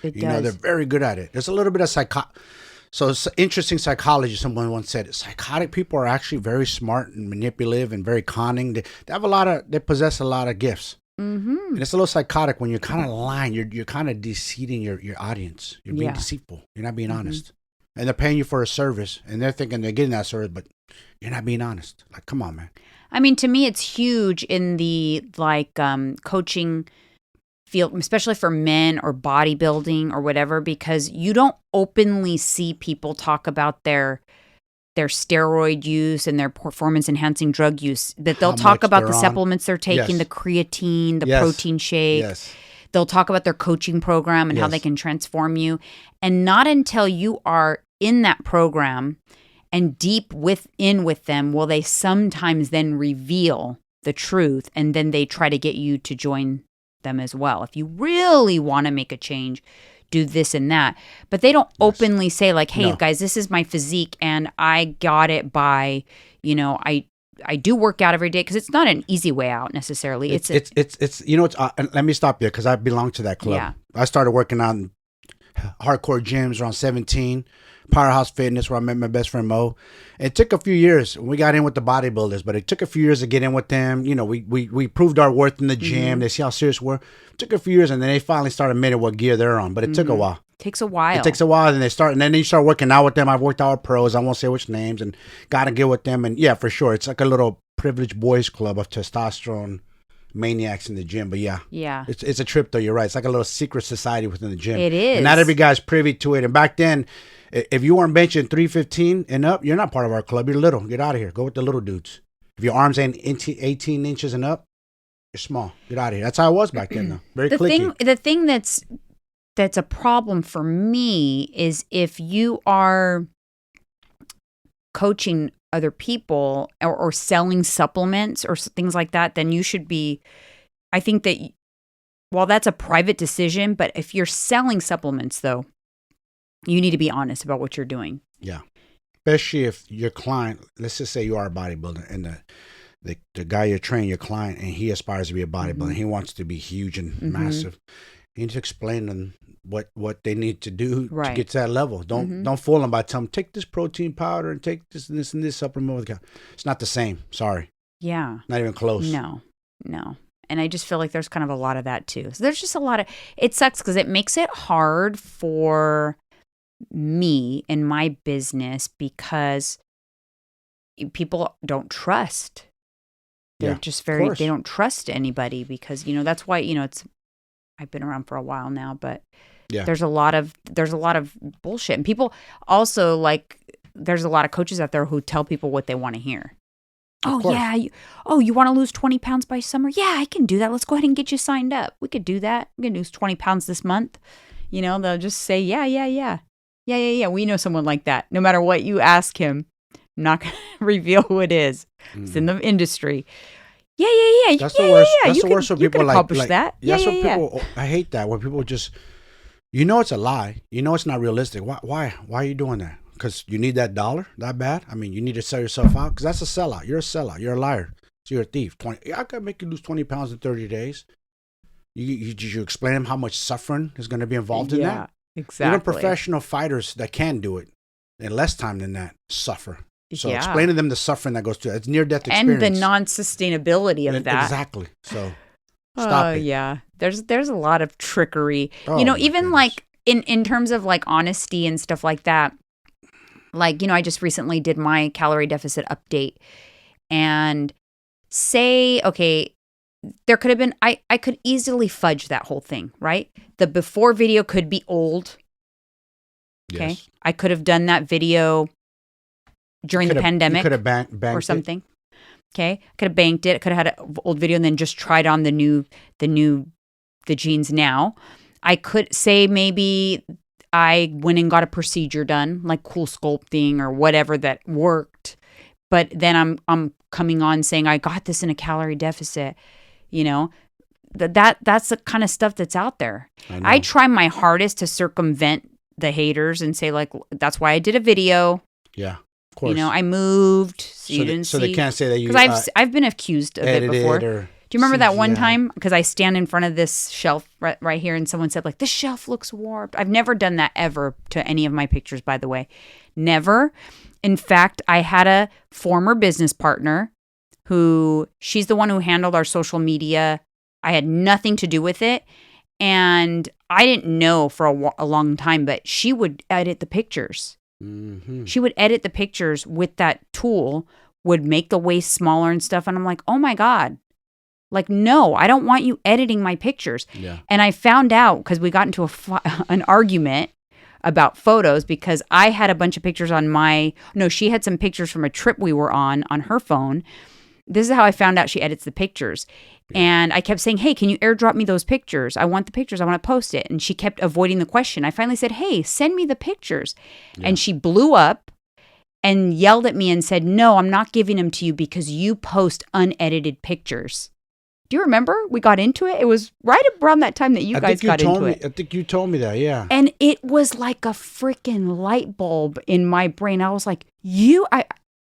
It does. You know, they're very good at it. There's a little bit of So it's interesting psychology. Someone once said, psychotic people are actually very smart and manipulative and very conning. They possess a lot of gifts. Mm-hmm. And it's a little psychotic when you're kind of lying. You're kind of deceiving your audience. You're being deceitful. You're not being honest. And they're paying you for a service, and they're thinking they're getting that service, but you're not being honest. Like, come on, man. I mean, to me, it's huge in the coaching field, especially for men or bodybuilding or whatever, because you don't openly see people talk about their steroid use and their performance enhancing drug use. That they'll talk about the supplements they're taking, the creatine, the protein shake. Yes. They'll talk about their coaching program and how they can transform you. And not until you are in that program and deep within with them will they sometimes then reveal the truth, and then they try to get you to join them as well. If you really want to make a change, do this and that. But they don't openly say like, hey, guys, this is my physique and I got it by, I I do work out every day because it's not an easy way out necessarily. It's let me stop you because I belong to that club. Yeah. I started working out in hardcore gyms around 17, Powerhouse Fitness, where I met my best friend Mo. It took a few years. We got in with the bodybuilders, but it took a few years to get in with them. You know, we proved our worth in the gym. They see how serious we were. It took a few years, and then they finally started admitting what gear they're on. But it took a while. Takes a while. It takes a while, and then you start working out with them. I've worked out with pros. I won't say which names, and got to get with them. And yeah, for sure, it's like a little privileged boys club of testosterone maniacs in the gym. But yeah, it's a trip though. You're right. It's like a little secret society within the gym. It is. And not every guy's privy to it. And back then, if you weren't benching 315 and up, you're not part of our club. You're little. Get out of here. Go with the little dudes. If your arms ain't 18 inches and up, you're small. Get out of here. That's how it was back then though. Very cliquey. The thing that's a problem for me is if you are coaching other people or selling supplements or things like that, then you should be, I think that, well, that's a private decision, but if you're selling supplements though, you need to be honest about what you're doing. Yeah. Especially if your client, let's just say you are a bodybuilder and the guy you're training, your client, and he aspires to be a bodybuilder. He wants to be huge and massive. You need to explain them what they need to do to get to that level. Don't fool them by telling them, take this protein powder and take this and this supplement. It's not the same. Sorry. Yeah. Not even close. No. And I just feel like there's kind of a lot of that too. So there's just a lot of, it sucks because it makes it hard for me in my business because people don't trust. They're just they don't trust anybody because, that's why, I've been around for a while now, but there's a lot of bullshit. And people also there's a lot of coaches out there who tell people what they want to hear. You want to lose 20 pounds by summer? Yeah, I can do that. Let's go ahead and get you signed up. We could do that. We can lose 20 pounds this month. They'll just say, yeah. We know someone like that. No matter what you ask him, I'm not going to reveal who it is. It's in the industry. Yeah. That's the worst. That's the worst when people accomplish that. People. I hate that when people just, it's a lie. It's not realistic. Why are you doing that? Because you need that dollar that bad? I mean, you need to sell yourself out? Because that's a sellout. You're a sellout. You're a liar. So you're a thief. I can make you lose 20 pounds in 30 days. You explain them how much suffering is going to be involved in that? Exactly. Even professional fighters that can do it in less time than that suffer. So explain to them the suffering that goes through it. It's near-death experience. And the non-sustainability of that. Exactly. So stop it. Yeah. There's a lot of trickery. Even goodness. In terms of honesty and stuff like that. I just recently did my calorie deficit update. And there could have been, I could easily fudge that whole thing, right? The before video could be old. Okay. Yes. I could have done that video during the pandemic. Could have banked or something. Okay. Could have banked it. Could have had an old video and then just tried on the jeans now. I could say maybe I went and got a procedure done, like cool sculpting or whatever that worked. But then I'm coming on saying I got this in a calorie deficit. That's the kind of stuff that's out there. I try my hardest to circumvent the haters and say that's why I did a video. Yeah, of course. I moved so you didn't see. So they can't say that you because I've been accused of it before. Do you remember that one time? Because I stand in front of this shelf right here, and someone said this shelf looks warped. I've never done that ever to any of my pictures, by the way. Never. In fact, I had a former business partner who she's the one who handled our social media. I had nothing to do with it. And I didn't know for a long time, but she would edit the pictures. Mm-hmm. She would edit the pictures with that tool, would make the waist smaller and stuff. And I'm like, oh my God. No, I don't want you editing my pictures. Yeah. And I found out because we got into an argument about photos because I had a bunch of pictures she had some pictures from a trip we were on her phone. This is how I found out she edits the pictures. Yeah. And I kept saying, hey, can you airdrop me those pictures? I want the pictures. I want to post it. And she kept avoiding the question. I finally said, hey, send me the pictures. Yeah. And she blew up and yelled at me and said, no, I'm not giving them to you because you post unedited pictures. Do you remember? We got into it. It was right around that time that you guys got into it. I think you told me that, yeah. And it was like a freaking light bulb in my brain. I was like,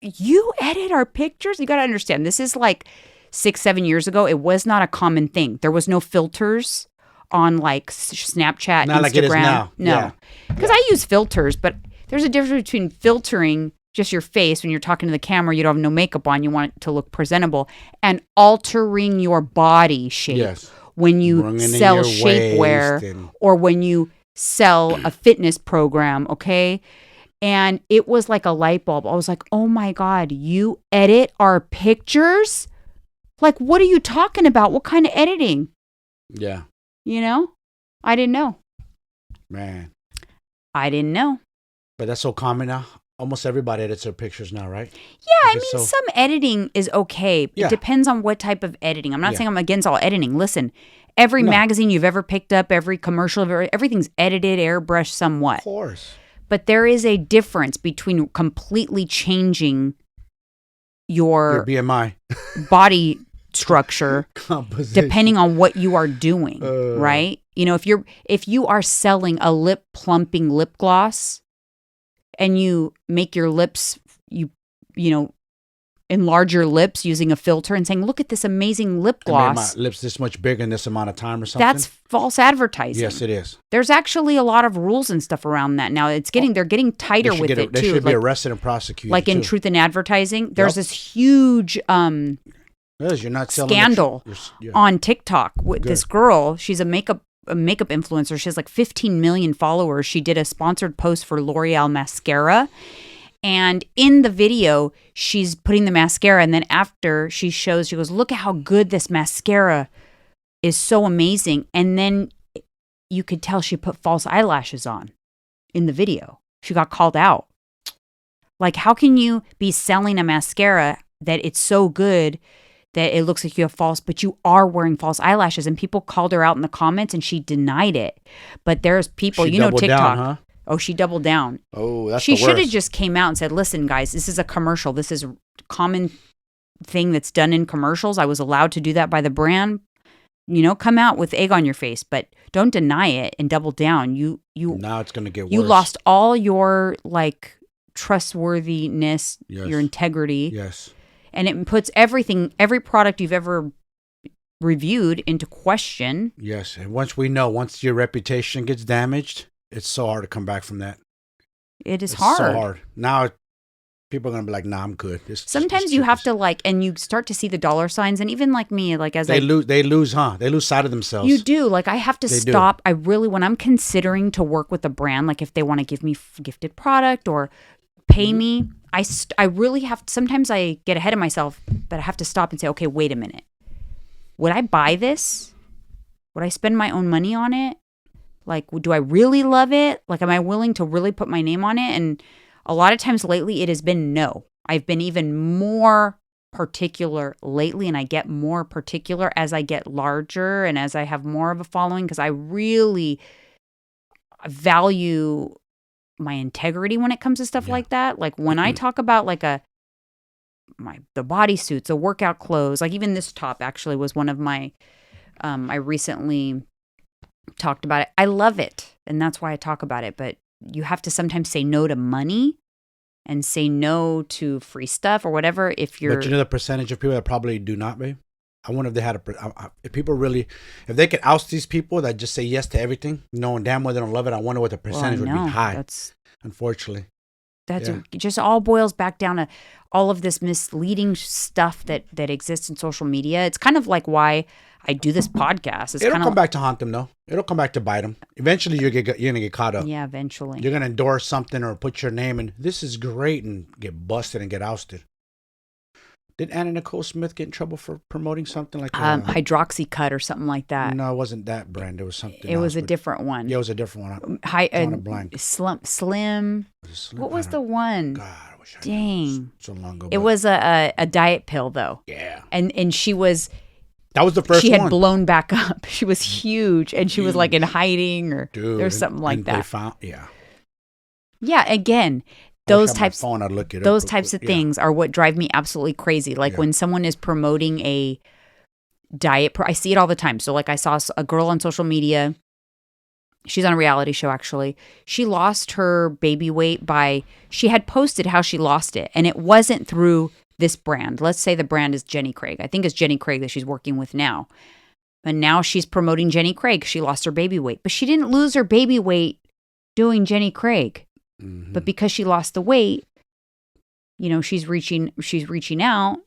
you edit our pictures? You got to understand, this is like 6-7 years ago. It was not a common thing. There was no filters on like Snapchat, not Instagram. Like it is now. No, because I use filters, but there's a difference between filtering just your face when you're talking to the camera, you don't have no makeup on, you want it to look presentable, and altering your body shape when you sell shapewear or when you sell a fitness program, okay? And it was like a light bulb. I was like, oh my God, you edit our pictures? Like, what are you talking about? What kind of editing? Yeah. You know? I didn't know. Man. I didn't know. But that's so common now. Almost everybody edits their pictures now, right? Yeah, I mean, some editing is okay. Yeah. It depends on what type of editing. I'm not saying I'm against all editing. Listen, every magazine you've ever picked up, every commercial, everything's edited, airbrushed somewhat. Of course. But there is a difference between completely changing your BMI body structure depending on what you are doing, right? You know, if you are selling a lip plumping lip gloss and you make your lips, you know, enlarge your lips using a filter and saying, look at this amazing lip gloss. I made my lips this much bigger in this amount of time or something. That's false advertising. Yes, it is. There's actually a lot of rules and stuff around that now. They're getting tighter with it too. They should be arrested and prosecuted. Like in Truth in Advertising, there's this huge you're not selling scandal on TikTok with this girl. She's a makeup influencer. She has like 15 million followers. She did a sponsored post for L'Oreal mascara. And in the video, she's putting the mascara. And then after she goes, look at how good this mascara is, so amazing. And then you could tell she put false eyelashes on in the video. She got called out. Like, how can you be selling a mascara that it's so good that it looks like you have false, but you are wearing false eyelashes? And people called her out in the comments and she denied it. But there's people, TikTok. Down, huh? Oh, she doubled down. Oh, that's She the worst. should have just came out and said, listen, guys, this is a commercial. This is a common thing that's done in commercials. I was allowed to do that by the brand. You know, come out with egg on your face, but don't deny it and double down. Now it's going to get worse. You lost all your like trustworthiness, your integrity. Yes. And it puts every product you've ever reviewed into question. Yes. And once your reputation gets damaged, it's so hard to come back from that. It's hard. So hard. Now people are going to be like, nah, I'm good. Sometimes you have to and you start to see the dollar signs. And even like me, like they lose sight of themselves. You do. Like I have to stop. When I'm considering to work with a brand, like if they want to give me gifted product or pay me, I really have to, sometimes I get ahead of myself, but I have to stop and say, okay, wait a minute. Would I buy this? Would I spend my own money on it? Like, do I really love it? Like, am I willing to really put my name on it? And a lot of times lately, it has been no. I've been even more particular lately, and I get more particular as I get larger and as I have more of a following, because I really value my integrity when it comes to stuff like that. Like when I talk about like the bodysuits, the workout clothes, like even this top actually was one of my, I recently talked about it. I love it. And that's why I talk about it. But you have to sometimes say no to money and say no to free stuff or whatever. But you know the percentage of people that probably do not, babe? I wonder if they had if they could oust these people that just say yes to everything, knowing damn well they don't love it. I wonder what the percentage would be high. Unfortunately. It just all boils back down to all of this misleading stuff that exists in social media. It's kind of like why I do this podcast. It'll come back to haunt them, though. It'll come back to bite them. Eventually, you're going to get caught up. Yeah, eventually. You're going to endorse something or put your name in. This is great, and get busted and get ousted. Did Anna Nicole Smith get in trouble for promoting something like Hydroxycut or something like that? No, it wasn't that brand. It was something It was a different one. Yeah, it was a different one. Slim. What was the one? God, I wish I Dang. So long ago. It was a diet pill, though. Yeah. And she was... That was the first one. She had blown back up. She was huge, and she was like in hiding or there's something like that. Yeah, again... Those types of things are what drive me absolutely crazy. Like when someone is promoting a diet, I see it all the time. So like I saw a girl on social media She's on a reality show, actually. She lost her baby weight she had posted how she lost it, and it wasn't through this brand. Let's say the brand is Jenny Craig. I think it's Jenny Craig that she's working with now. And now she's promoting Jenny Craig. She lost her baby weight, but she didn't lose her baby weight doing Jenny Craig. Mm-hmm. But because she lost the weight, she's reaching out.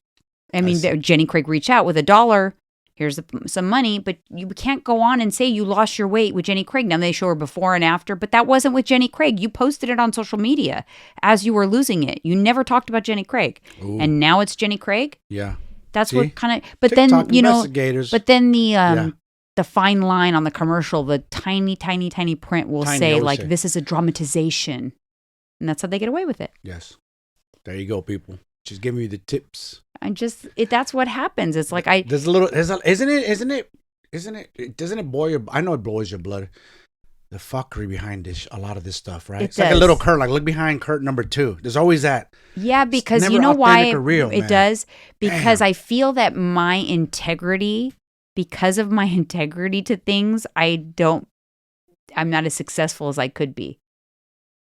I mean, Jenny Craig reached out with $1. Here's some money, but you can't go on and say you lost your weight with Jenny Craig. Now they show her before and after, but that wasn't with Jenny Craig. You posted it on social media as you were losing it. You never talked about Jenny Craig. Ooh. And now it's Jenny Craig. Yeah. That's what kind of, but TikTok then, but then the fine line on the commercial, the tiny, tiny, tiny print will say like, this is a dramatization. And that's how they get away with it. Yes. There you go, people. Just give me the tips. That's what happens. It's like isn't it, doesn't it boil your, I know it boils your blood. The fuckery behind a lot of this stuff, right? It's like a little curtain, like look behind curtain number 2. There's always that. Yeah, because you know why it does? Because I feel that because of my integrity to things, I'm not as successful as I could be.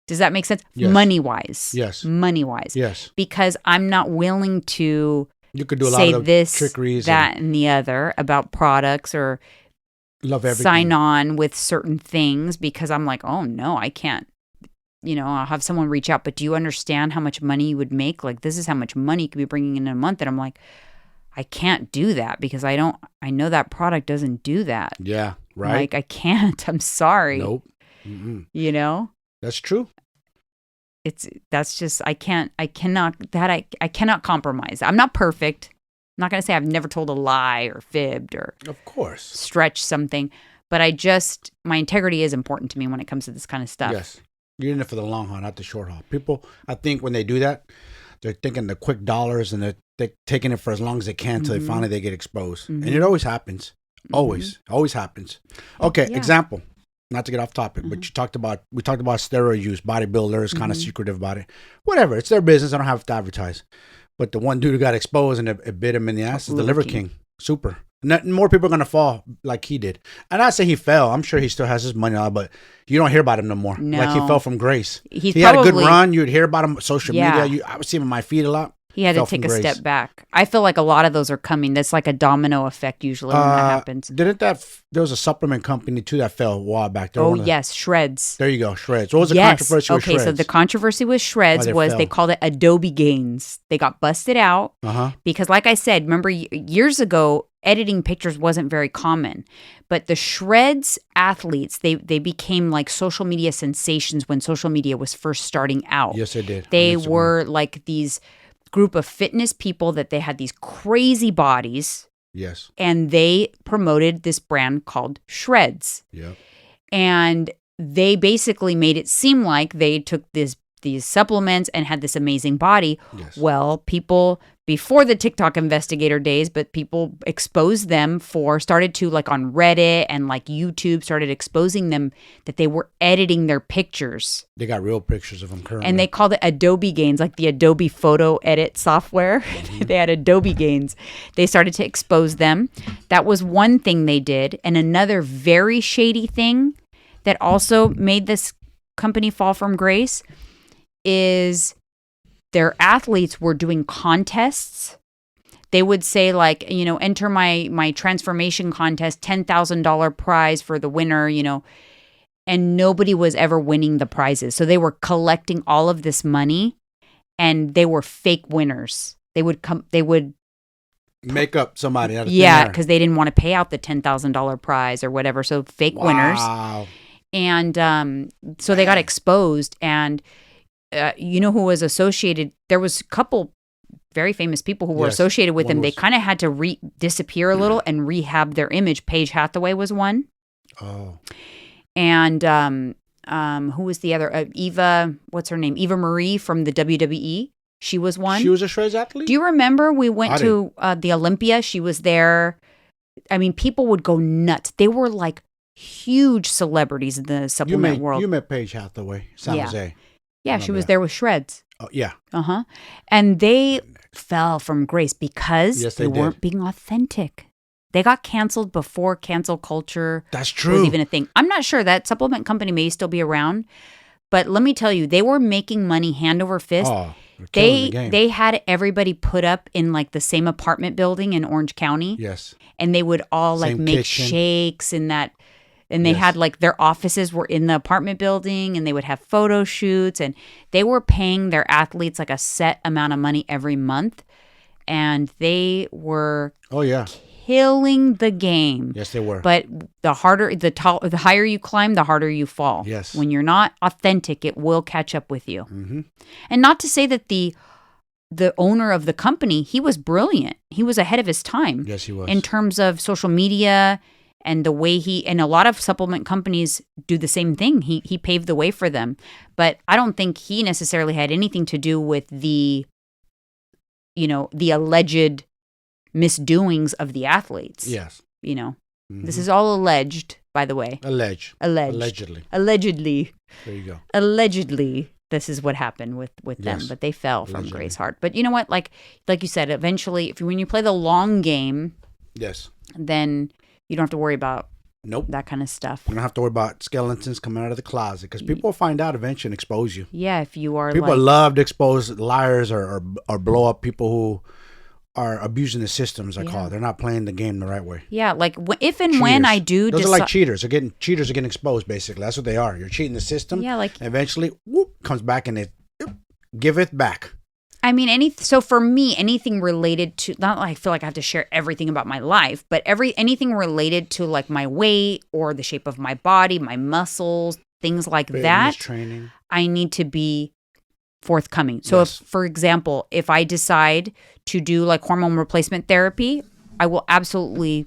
Does that make sense? Yes. Money-wise. Yes. Money-wise. Yes. Because I'm not willing to you could do a lot of this, trickeries, that, and the other about products or sign on with certain things because I'm like, oh, no, I can't. I'll have someone reach out, but do you understand how much money you would make? Like, this is how much money you could be bringing in a month. And I'm like, I can't do that because I know that product doesn't do that. Yeah, right. Like, I can't. I'm sorry. Nope. Mm-mm. That's true. I cannot compromise. I'm not perfect. I'm not going to say I've never told a lie or fibbed or of course stretched something, but my integrity is important to me when it comes to this kind of stuff. Yes. You're in it for the long haul, not the short haul. People, I think when they do that, they're thinking the quick dollars and they're taking it for as long as they can until they get exposed. Mm-hmm. And it always happens. Always happens. Okay. Yeah. Example. Not to get off topic, but we talked about steroid use, bodybuilders, kind of secretive about it. Whatever, it's their business. I don't have to advertise. But the one dude who got exposed and it bit him in the ass is the Liver King. Super. More people are going to fall like he did. And I say he fell. I'm sure he still has his money on, but you don't hear about him no more. No. Like he fell from grace. He had a good run. You'd hear about him on social media. I would see him on my feed a lot. He had to take a step back. I feel like a lot of those are coming. That's like a domino effect usually when that happens. There was a supplement company too that fell a while back. Yes, Shreds. There you go, Shreds. What was the controversy with Shreds? Okay, so the controversy with Shreds was they called it Adobe Gains. They got busted out because like I said, remember years ago, editing pictures wasn't very common. But the Shreds athletes, they became like social media sensations when social media was first starting out. Yes, they did. They were like these group of fitness people that they had these crazy bodies. Yes. And they promoted this brand called Shreds. Yeah. And they basically made it seem like they took these supplements and had this amazing body. Yes. Well, people before the TikTok investigator days, but people exposed them started to like on Reddit and like YouTube started exposing them that they were editing their pictures. They got real pictures of them currently. And they called it Adobe Gains, like the Adobe photo edit software. Mm-hmm. They had Adobe Gains. They started to expose them. That was one thing they did. And another very shady thing that also made this company fall from grace is their athletes were doing contests. They would say like, enter my transformation contest, $10,000 prize for the winner, and nobody was ever winning the prizes. So they were collecting all of this money and they were fake winners. They would make up somebody out of because they didn't want to pay out the $10,000 prize or whatever. So fake winners. And so they got exposed and who was associated? There was a couple very famous people who were associated with them. They kind of had to disappear a little and rehab their image. Paige Hathaway was one. Oh. And who was the other? Eva, what's her name? Eva Marie from the WWE. She was one. She was a Shreds athlete? Do you remember we went to the Olympia? She was there. I mean, people would go nuts. They were like huge celebrities in the supplement world. You met Paige Hathaway, San Jose. Yeah, she was there with Shreds. Oh, yeah. Uh-huh. And they fell from grace because they weren't being authentic. They got canceled before cancel culture That's true. was even a thing. I'm not sure. That supplement company may still be around. But let me tell you, they were making money hand over fist. Oh, they had everybody put up in like the same apartment building in Orange County. Yes. And they would all like make kitchen. shakes and that. And they had like their offices were in the apartment building and they would have photo shoots and they were paying their athletes like a set amount of money every month. And they were killing the game. Yes, they were. But the higher you climb, the harder you fall. Yes. When you're not authentic, it will catch up with you. Mm-hmm. And not to say that the owner of the company, he was brilliant. He was ahead of his time. Yes, he was. In terms of social media and the way and a lot of supplement companies do the same thing. He paved the way for them. But I don't think he necessarily had anything to do with the alleged misdoings of the athletes. Yes. This is all alleged, by the way. Allegedly. There you go. Allegedly, this is what happened with them, but they fell from Grace Hart. But you know what? Like you said, eventually, when you play the long game, then you don't have to worry about that kind of stuff. You don't have to worry about skeletons coming out of the closet because people will find out eventually and expose you. Yeah, if you are people love to expose liars or blow up people who are abusing the systems. I call it. They're not playing the game the right way. Yeah, like if and when I do, those are like cheaters. Cheaters are getting exposed. Basically, that's what they are. You're cheating the system. Yeah, like eventually, comes back and it give it back. I mean, so for me, anything related to, not like I feel like I have to share everything about my life, but anything related to like my weight or the shape of my body, my muscles, things like that, training. I need to be forthcoming. So if, for example, if I decide to do like hormone replacement therapy, I will absolutely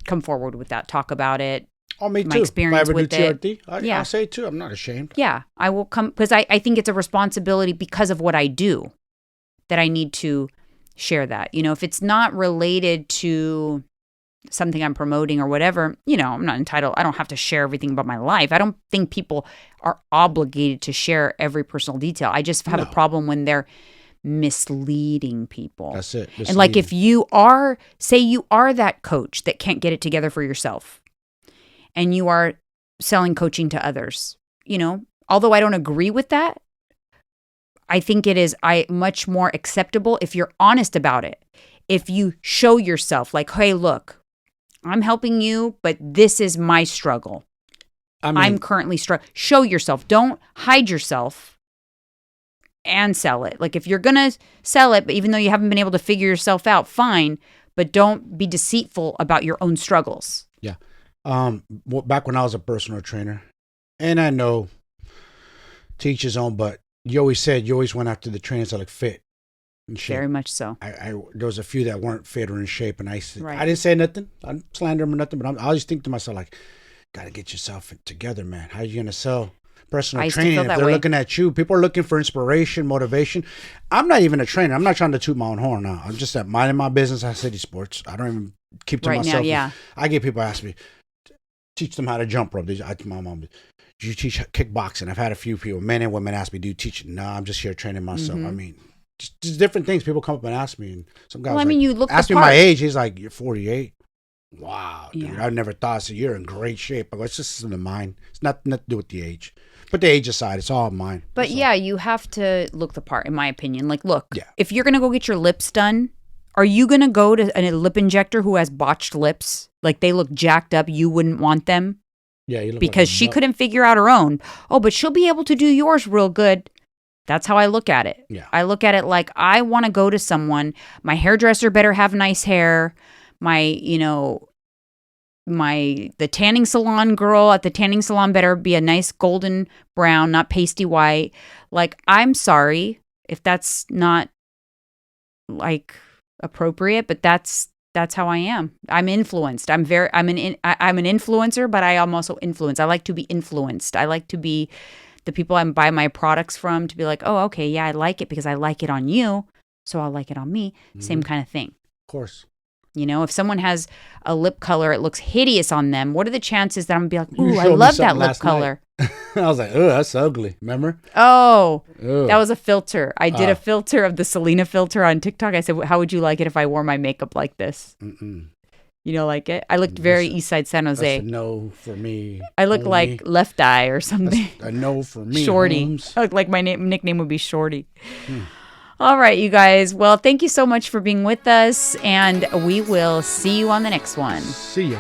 come forward with that, talk about it. Oh, me too. My experience with it. TRT, I'll say it too. I'm not ashamed. Yeah, I will come because I think it's a responsibility because of what I do. That I need to share that. If it's not related to something I'm promoting or whatever, I'm not entitled. I don't have to share everything about my life. I don't think people are obligated to share every personal detail. I just have a problem when they're misleading people. That's it. And like if you are that coach that can't get it together for yourself and you are selling coaching to others, although I don't agree with that, I think it is much more acceptable if you're honest about it. If you show yourself like, hey, look, I'm helping you, but this is my struggle. I'm currently struggling. Show yourself. Don't hide yourself and sell it. Like if you're going to sell it, but even though you haven't been able to figure yourself out, fine, but don't be deceitful about your own struggles. Yeah. Back when I was a personal trainer, and I know to each his own, but you always went after the trainers that look fit and shape. Very much so. There was a few that weren't fit or in shape, and I didn't say nothing. I didn't slander them or nothing, but I always think to myself, like, got to get yourself together, man. How are you going to sell personal training if they're looking at you? People are looking for inspiration, motivation. I'm not even a trainer. I'm not trying to toot my own horn now. I'm just minding my business at City Sports. I don't even keep to myself. Now, yeah. I get people ask me, teach them how to jump rope. My mom, do you teach kickboxing? I've had a few people, men and women, ask me, do you teach? No, I'm just here training myself. I mean, just different things. People come up and ask me. And some guys you look ask me my age. He's like, you're 48. Wow, dude, I never thought. So you're in great shape. I go, it's just in the mind. It's nothing to do with the age. Put the age aside. It's all mine. But you have to look the part, in my opinion. Like, look, if you're going to go get your lips done, are you going to go to a lip injector who has botched lips? Like they look jacked up. You wouldn't want them. Yeah, because she couldn't figure out her own. Oh, but she'll be able to do yours real good. That's how I look at it. Yeah. I look at it like I want to go to someone. My hairdresser better have nice hair. The tanning salon girl at the tanning salon better be a nice golden brown, not pasty white. Like, I'm sorry if that's not like appropriate, but that's how I am. I'm influenced. I'm an influencer, but I am also influenced. I like to be influenced. I like to be the people I buy my products from to be like, oh, okay, yeah, I like it because I like it on you, so I'll like it on me. Same kind of thing. Of course. If someone has a lip color, it looks hideous on them. What are the chances that I'm going to be like, ooh, I love that lip color? I was like, oh, that's ugly. Remember? Oh, that was a filter. I did a filter of the Selena filter on TikTok. I said, how would you like it if I wore my makeup like this? You don't like it? I looked very East Side San Jose. That's a no for me. I look like Left Eye or something. That's a no for me. Shorty. Holmes. I look like my nickname would be Shorty. All right, you guys. Well, thank you so much for being with us, and we will see you on the next one. See ya.